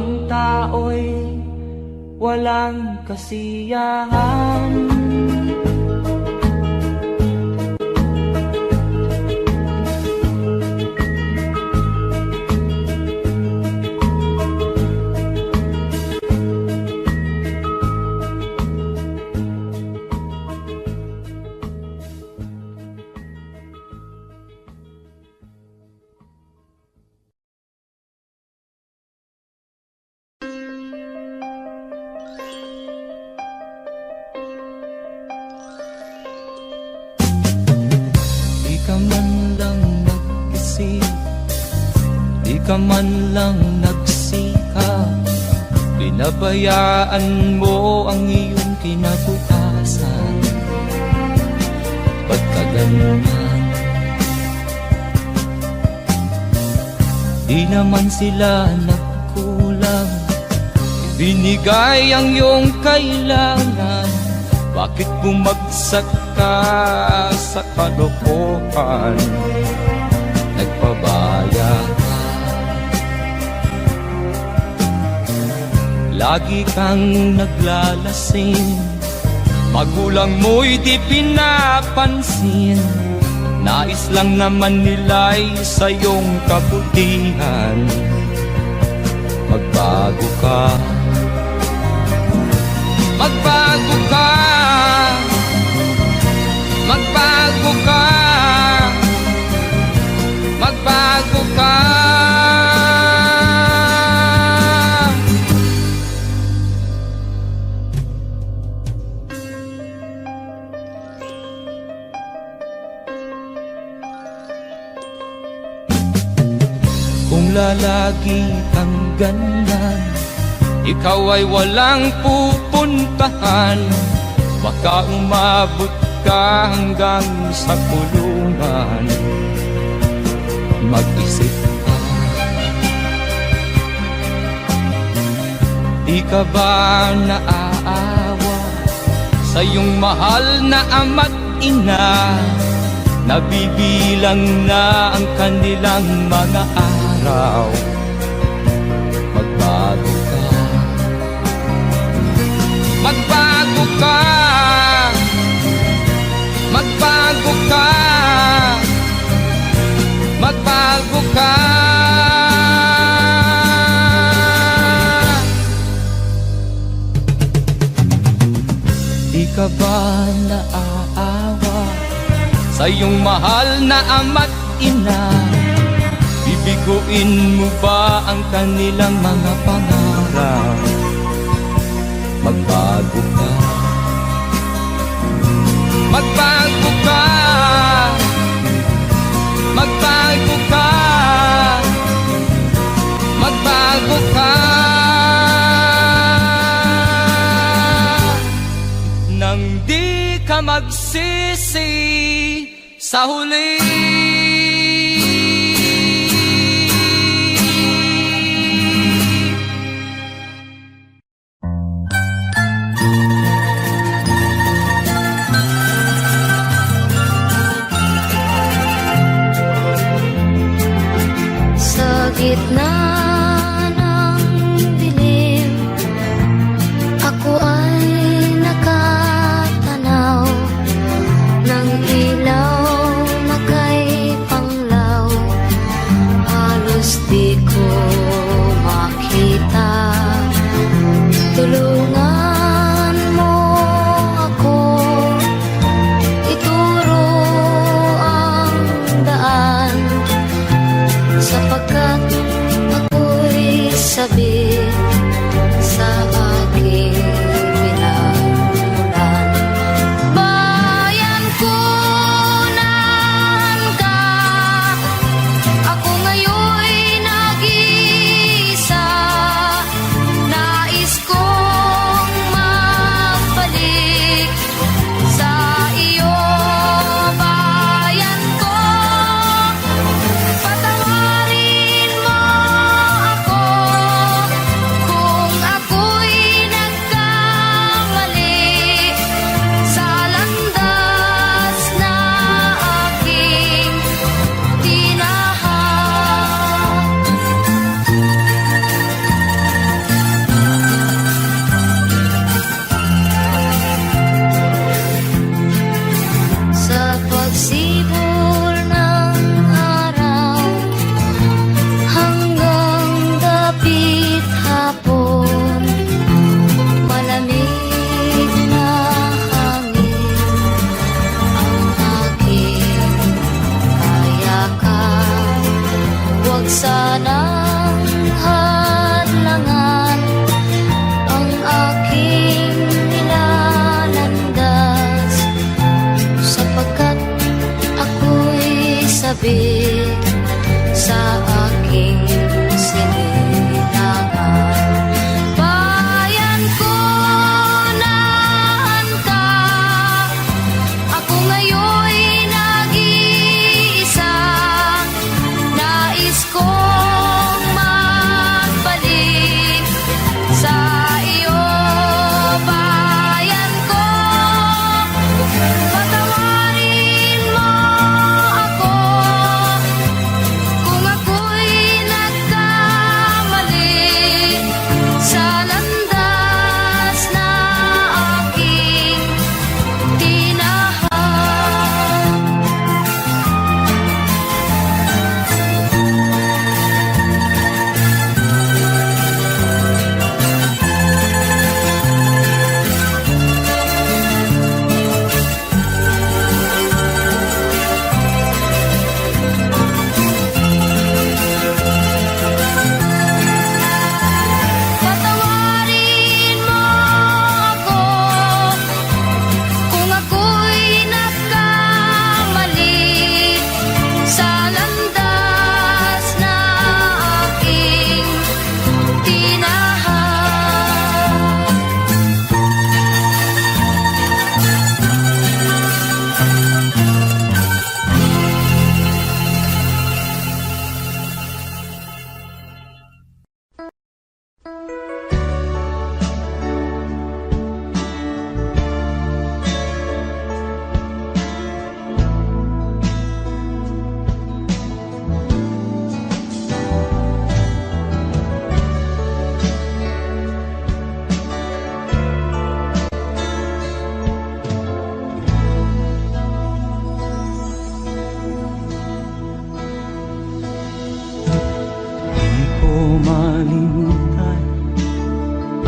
ang tao'y walang kasiyahan. Di ka man lang nag-isip, di ka man lang nagsikap, pinabayaan mo ang iyong kinabukasan. Pagkaganyan, di naman sila nagkulang, binigay ang iyong kailangan. Bakit bumagsak ka sa kalokohan? Nagpabaya ka, lagi kang naglalasing, magulang mo'y di pinapansin. Nais lang naman nila'y sa iyong kabutihan. Magbago ka, magbago ka, magbago ka, magbago ka. Kung lalagi kang ganyan, ikaw ay walang pupuntahan. Baka umabot ka hanggang sa kulungan. Mag-isip ka, di ka ba naaawa sa iyong mahal na ama't ina? Nabibilang na ang kanilang mga araw. Magbago ka, magbago ka, magbago ka, magbago ka. Di ka ba naaawa sa iyong mahal na ama't ina? Bibiguin mo ba ang kanilang mga pangarap? Magbago ka, magbago ka, magbago ka, magbago ka. Nang di ka magsisi sa huli. Sa gitna ng dilim, ako ay nakatanaw ng ilaw na kay panglaw. Halos di ko makita. Tulungan mo ako, ituro ang daan, sapagkat ako'y sabi sa aking pinagmulan. Bayan ko nan ka, ako ngayon'y nag-iisa. Nais ko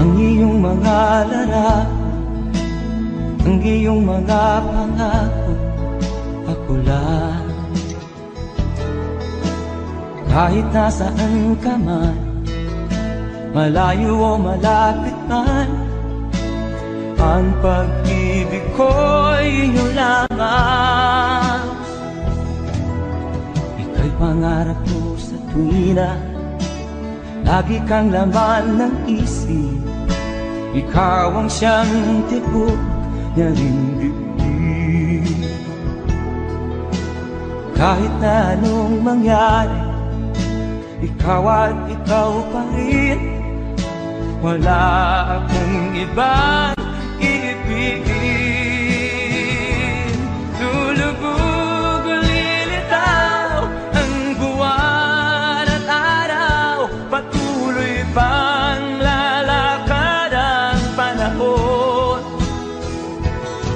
ang iyong mga lara, ang iyong mga pangako, ako lang. Kahit nasaan ka man, malayo o malapit man, ang pag-ibig ko'y iyo lamang. Ika'y pangarap ko sa tuwina, lagi kang laman ng isip. Ikaw ang siyang tibok niya ring dibdib. Kahit na anong mangyari, ikaw at ikaw pa rin. Wala akong ibang iibigin. Lulubog o lilitaw ang buwan at araw, patuloy pang lalakad ang panahon.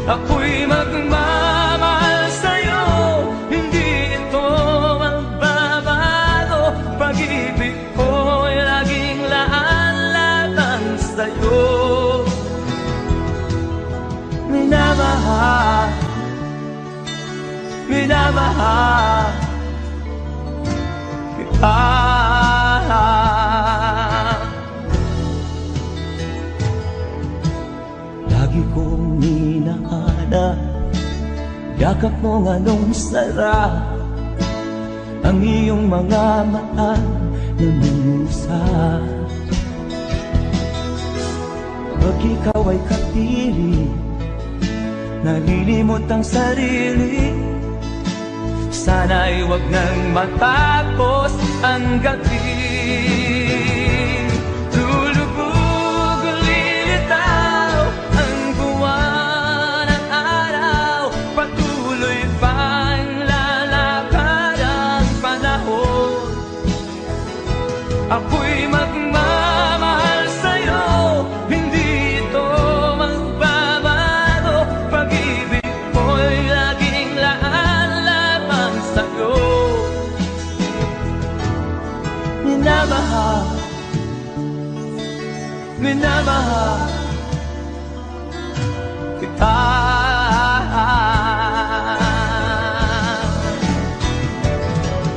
Ako'y magmamahal sa'yo, hindi ito magbabago. Pag-ibig ko'y laging laan-latang sa'yo. Minamahal, minamahal kita. Lagi kong minahana, yakap mong anong sarap, ang iyong mga mata na nangusap. Pag ikaw ay kapili, nalilimot ang sarili. Sana'y wag nang matapos ang gabi. Lulubog o lilitaw ang buwan at araw, patuloy pang lalakad ang panahon. Ako'y magmamahal sa'yo, hindi ito magbabago. Pag-ibig ko'y laging laan lamang sa'yo. Minamahal, minamahal kita.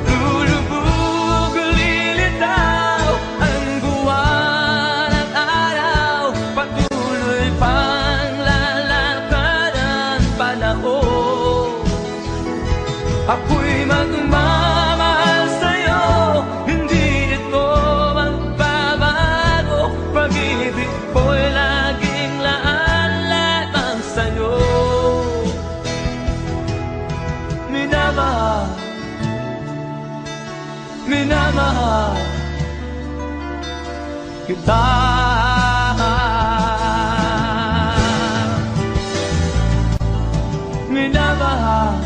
Lulubog o lilitaw ang buwan at araw, patuloy pang lalakad ang panahon. Ako'y magmamahal sa'yo, hindi ito magbabago. Pag-ibig ko'y laging laan-latang sa'yo. Minamahal, minamahal kita. Minamahal,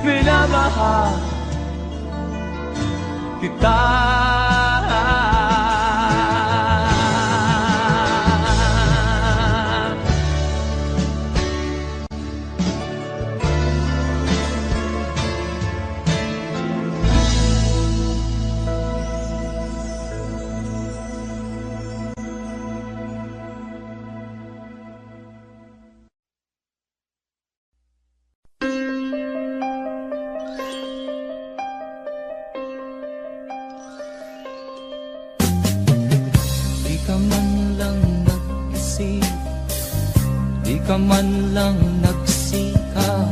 minamahal kita. Di ka man lang nag-isip, di ka man lang nagsikap,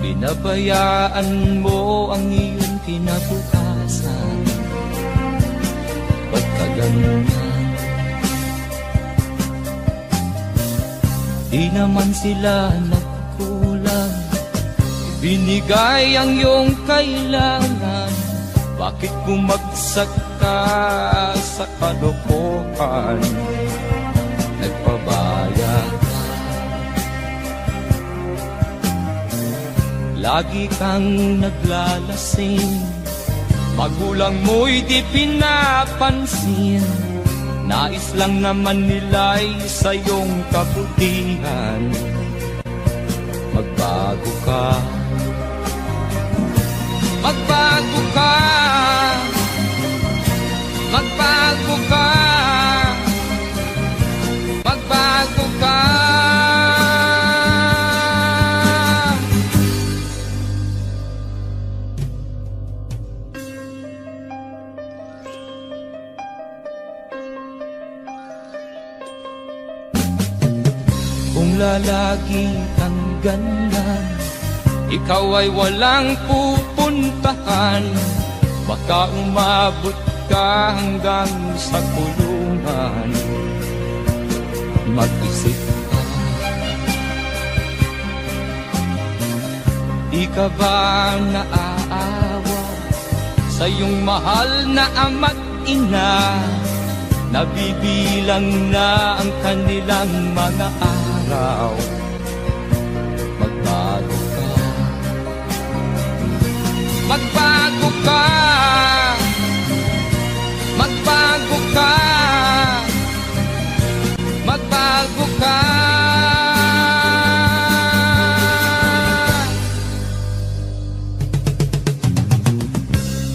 pinabayaan mo ang iyong kinabukasan. Ba't ka ganyan? Di naman sila nagkulang, binigay ang iyong kailangan. Bakit bumagsak ka sa kalokohan? Nagpabaya ka, lagi kang naglalasing, magulang mo'y di pinapansin. Nais lang naman nila'y sa iyong kabutihan. Magbago ka, magbago ka, magbago ka. lalagi kang ganyan. Ikaw ay walang pupuntahan, baka umabot ka hanggang sa kulungan. Mag-isip ka, di ka ba naaawa sa iyong mahal na ama't ina? Nabibilang na ang kanilang mga araw. Magbago ka, magbago ka, magbago ka, magbago ka.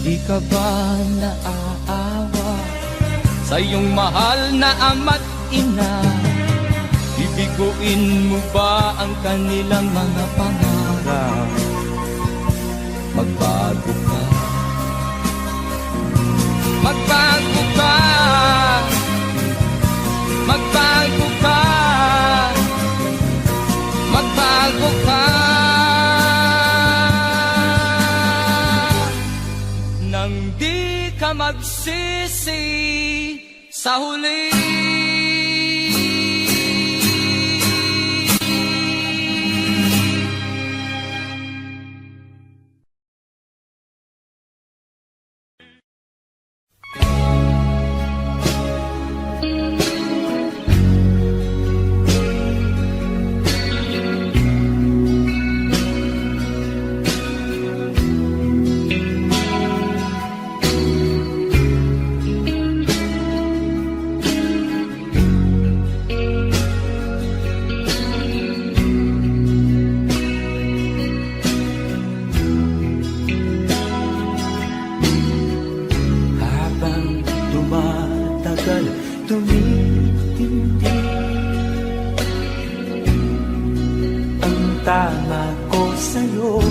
Di ka ba naaawa sa iyong mahal na ama't ina? Bibiguin mo ba ang kanilang mga pangarap? Magbago ka, magbago ka, magbago ka, magbago ka. Nang di ka magsisi sa huli. Tumitindi ang tama ko sa'yo.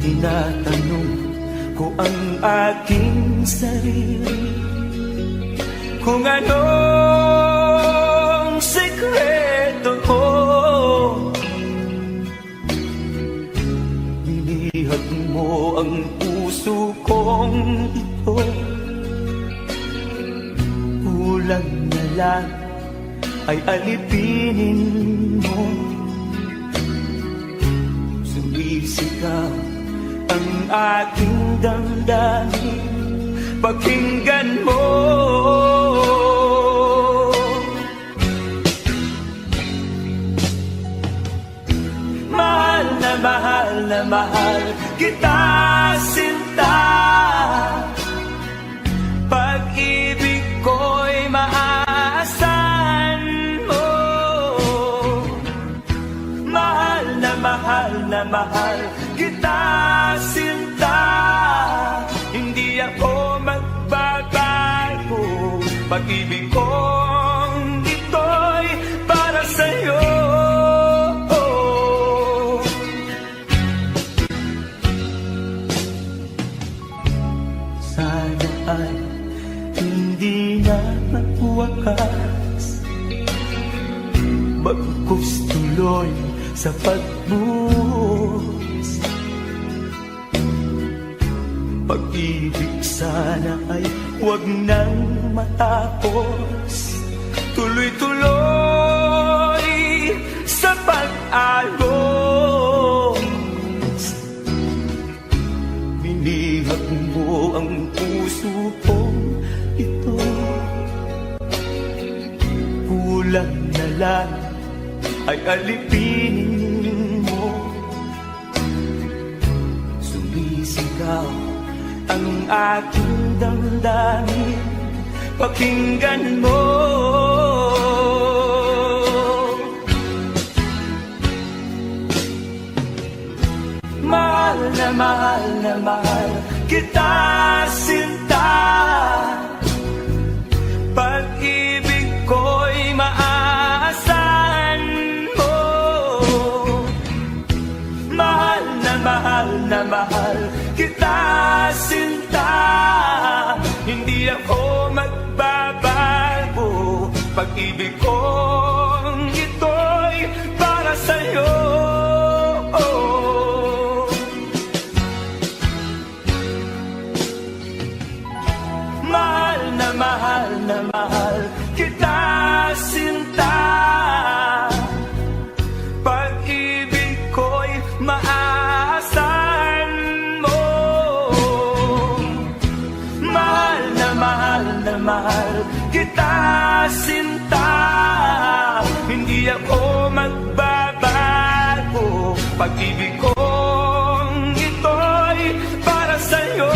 Tinatanong ko ang aking sarili kung anong sekreto ko. Nilihag mo ang puso kong ito, kulang na lang ay alipinin mo. Sumisigaw ang aking damdamin, pakinggan mo. Mahal na mahal na mahal kita, sinta. Pag-ibig ko'y maaasahan mo. Mahal na mahal na mahal kita, sinta. Hindi ako magbabago. Pag-ibig kong ito'y para sa'yo. Sana ay hindi na magwakas, bagkus tuloy sa pagbuhos. Pag-ibig sana ay huwag nang matapos, tuloy-tuloy sa pag-agos. Binihag mo ang puso kong ito, kulang na lang ay alipinin mo. Sumisigaw ang aking damdamin, pakinggan mo. Mahal na mahal na mahal kita, sinta. Pag-ibig ko'y maaasahan mo. Mahal na mahal kita, sinta. Hindi ako magbabago. pag-ibig kong ito'y para sa'yo. Mahal na mahal na mahal kita, sinta. Pag-ibig ko'y maaasahan mo. Mahal na mahal kita, sinta. Hindi ako magbabago. Pag-ibig kong ito'y para sa'yo.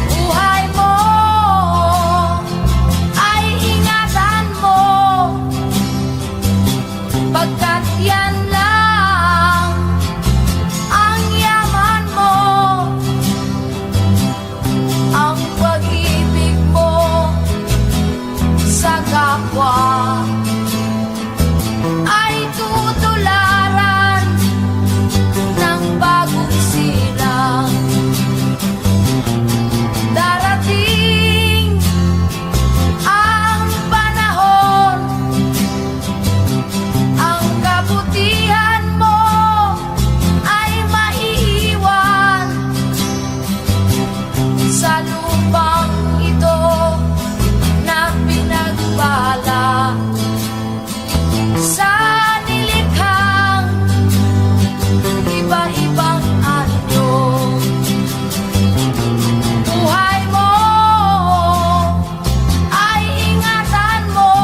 Buhay mo ay ingatan mo, pagkat yan lang ang yaman mo. Ang pag-ibig mo sa kapwa ay tutularan ng bagong silang. Darating ang panahon, ang kabutihan mo ay maiiwan sa lupang ito na pinagbala sa nilikhang iba-ibang anyo. Buhay mo ay ingatan mo,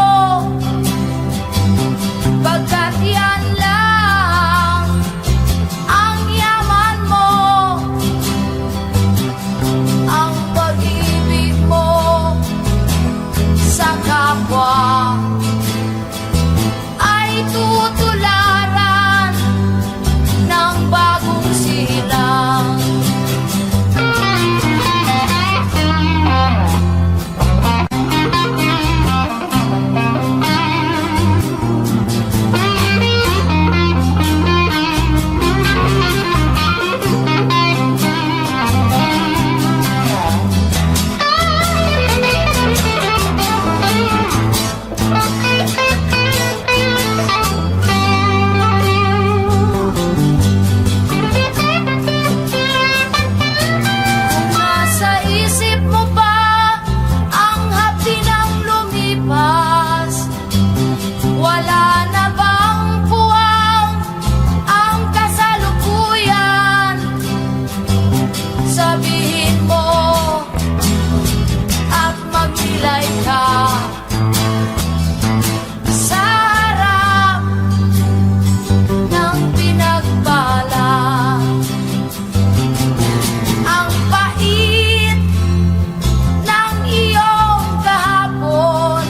pagkat yan lang ang yaman mo. Ang pag-ibig mo sa kapwa ay tutularan ng bagong silang. Kung nasa isip mo pa ang hapdi ng lumipas, wala na bang puwang ang kasalukuyan? Sabihin mo at magnilay ka sa harap ng pinagbala. Ang pait ng iyong kahapon,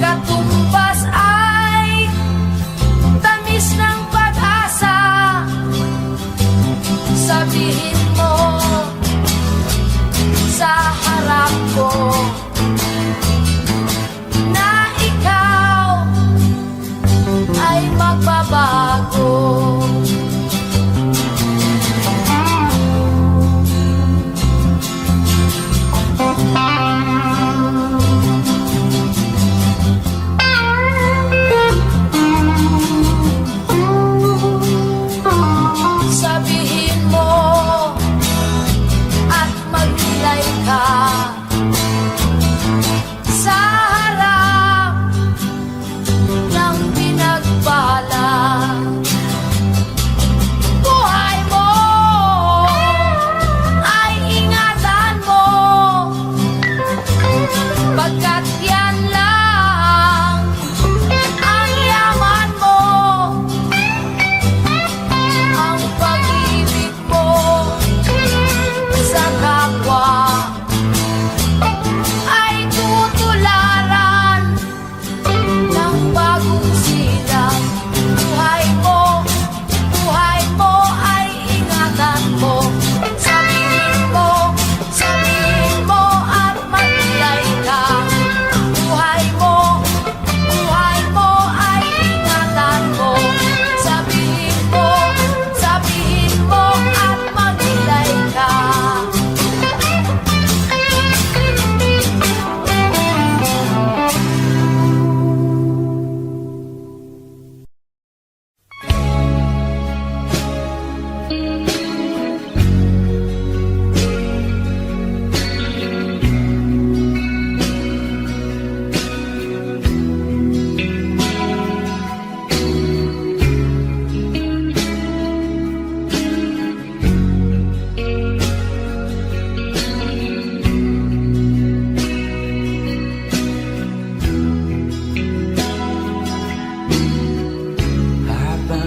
katumbas ay tamis ng pag-asa. Sabihin mo sa harap ko na ikaw ay magbabago. Sabihin mo at magnilay ka sa harap ng pinagbala.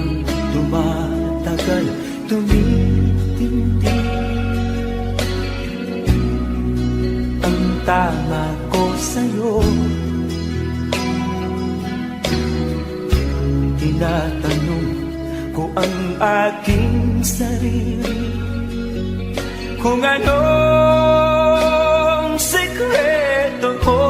habang tumatagal, tumitindi ang tama ko sa'yo. Tinatanong ko ang aking sarili kung anong sekreto ko.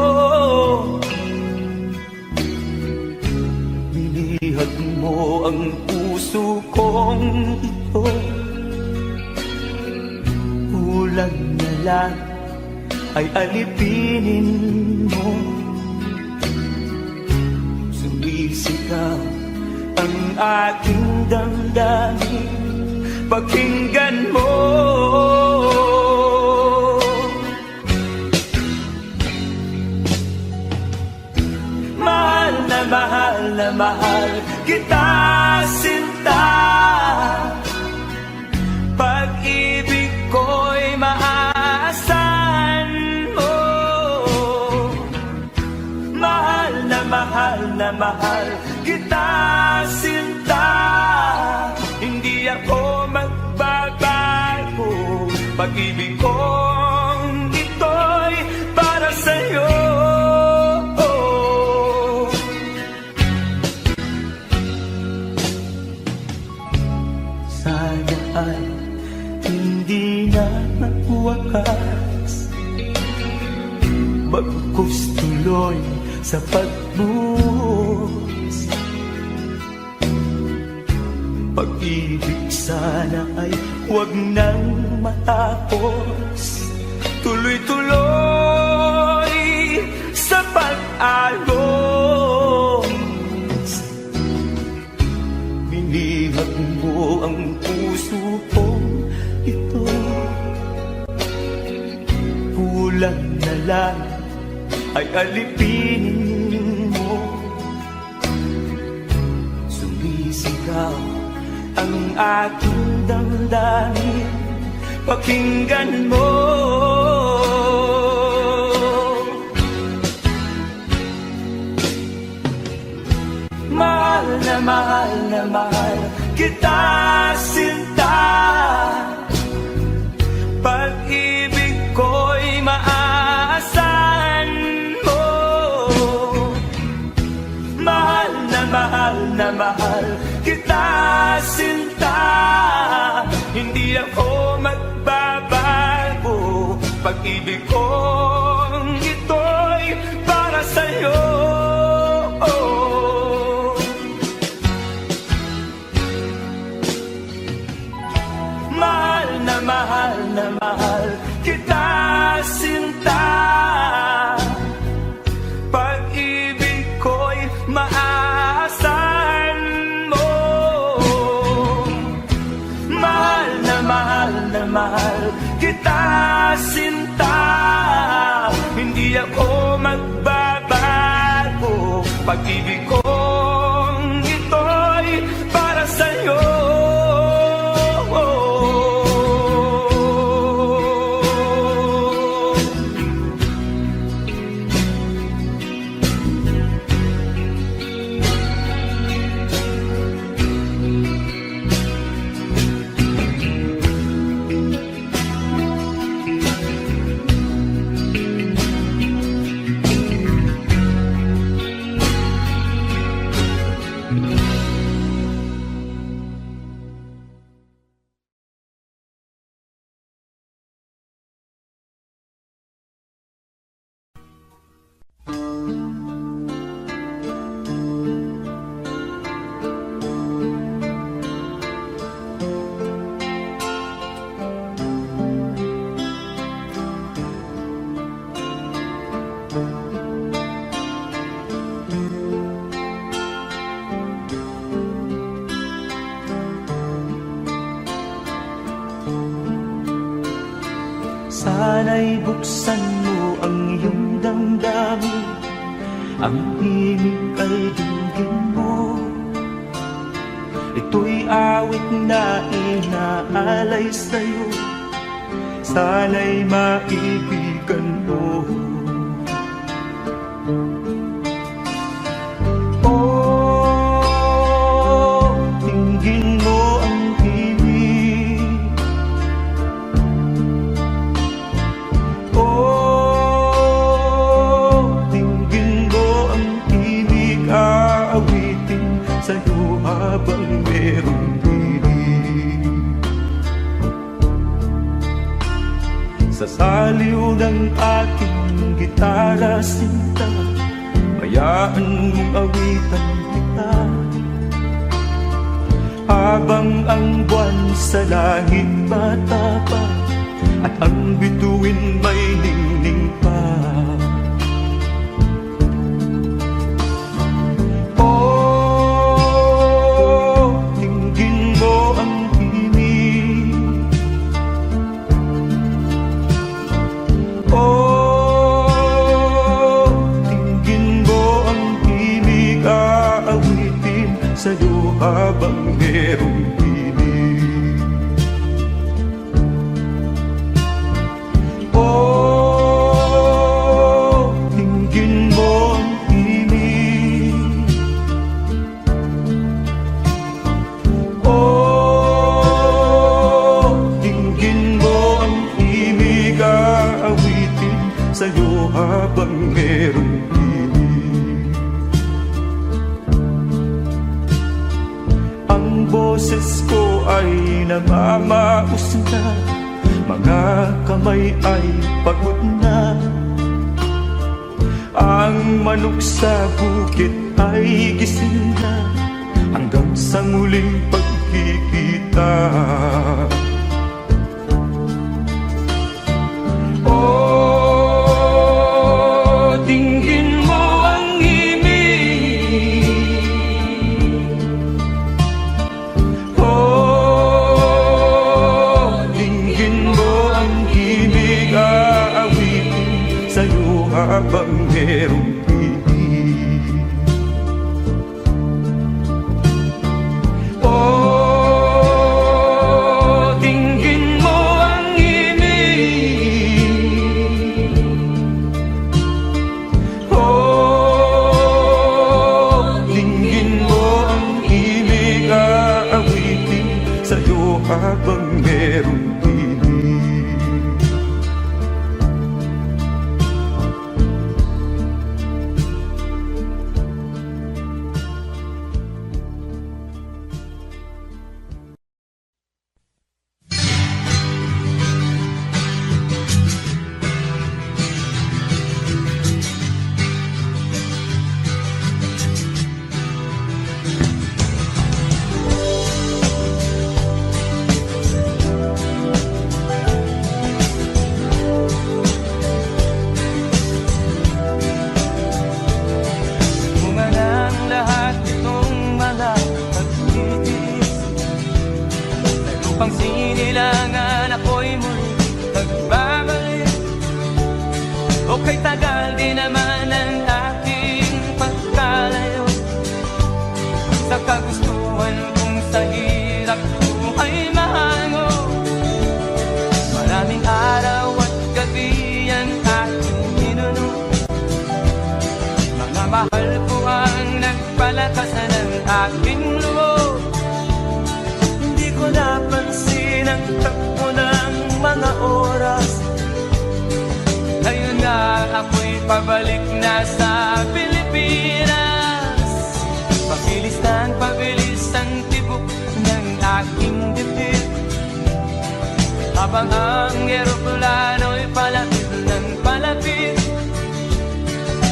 Binihag mo ang puso kong ito, kulang na lang ay alipinin mo. Sumisigaw ang aking damdamin, pakinggan mo. Mahal na mahal na mahal kita, sinta. Pag-ibig ko'y maaasahan mo. Mahal na mahal kita, sinta. Hindi ako magbabago. Pag-ibig kong ito'y para sa'yo. Sana ay hindi na magwakas, bagkus tuloy sa pagbuhos. Pag-ibig sana ay huwag nang matapos, tuloy-tuloy sa pag-alos. Binihag mo ang puso kong ito, kulang na lang ay alipinin mo. Sumisigaw ang aking damdamin, pakinggan mo. Mahal na mahal kita, sinta. Pag-ibig ko'y maaasahan mo. Mahal na mahal kita, sinta. Hindi ako magbabago. Pag-ibig kong ito'y para sa'yo. Mahal na mahal kita, sinta. Pag-ibig ko'y maaasahan mo. Mahal na mahal kita, sinta. Hindi ako magbabago. Pag-ibig kong ito'y para sa'yo. Sana'y buksan mo ang iyong damdamin, ang himig ay dinggin mo. Ito'y awit na inaalay sa'yo, sana'y maibigan mo. Oh, tingnan Sa saliw ng aking gitara sinta, hayaan mong awitan kita. Habang ang buwan sa langit patapa, at ang bituin may ningning pa. Oh, tingin mo ang himig. Oh, tingin mo ang himig. Aawitin sa'yo habang merong himig. Oh, tingin mo ang himig. Oh, tingin mo ang himig. Aawitin sa'yo habang merong himig. Ang boses ko ay namamaos na, mga kamay ay pagod na. Ang manok sa bukid ay gising na, hanggang sa muling pagkikita. Oh, tingin mo ang himig. Oh, tingin mo ang himig. Aawitin sa'yo habang merong himig. Oh, tingin mo ang himig. Oh, tingin mo ang himig. Aawitin sa'yo habang merong himig. Bunga ng lahat itong mga pagtitiis, na lupang sinilangan ako'y muli nagbabalik. O kay tagal din naman ang aking pagkalayo sa kagustuhan kong sa hirap buhay mahango. Maraming araw at gabi ang aking minunod, mga mahal ko ang nagpalakasan ng aking loob. Hindi ko napansin ang takbo ng mga oras. Ngayon na ako'y pabalik na sa Pilipinas. Pabilis ng pabilis ang tibok ng aking dibdib, habang ang eroplano'y palapit ng palapit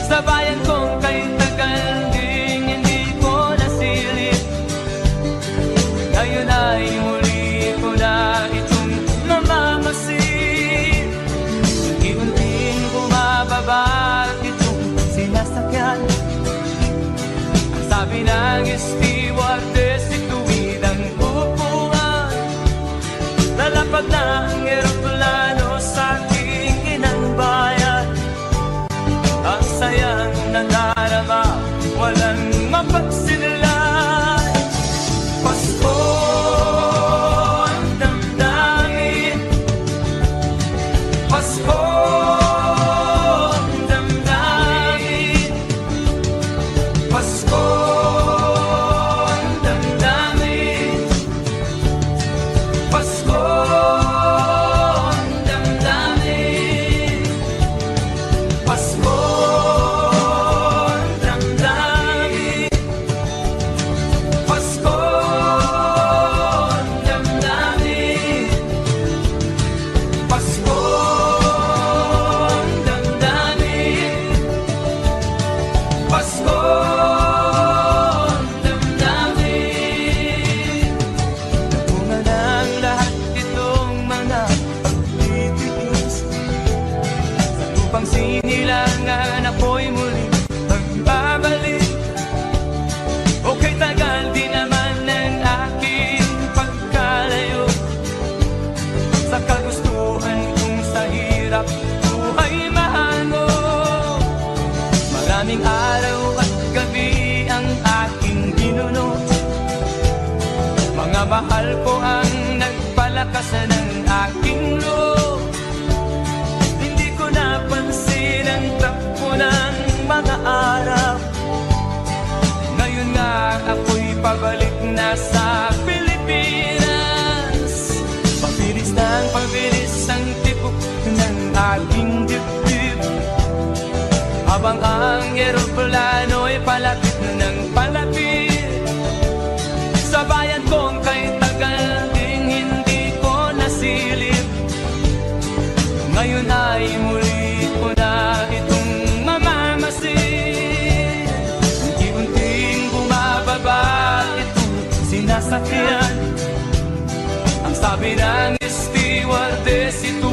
sa bayan kong kay tagal ding hindi ko nasilip. Ngayon ay muli ko na itong namamasid. Unti-unting bumababa itong sinasakyan. Ang sabi ng stewardess, ituwid ang upuan. Lalapag na ang eroplano pagmamahal ko ang nagpalakas ng aking loob. Hindi ko napansin ang takbo ng mga araw. Ngayon nga ako'y pabalik na sa Pilipinas. Pabilis ang tibok ng aking dibdib, habang ang eroplano'y palapit ng palapit sa bayan kong kay tagal ding hindi ko nasilip. Ngayon ay muli ko na itong mamamasin. Unti-unting bumababa itong sinasakyan. Ang sabi ng stewardess, ito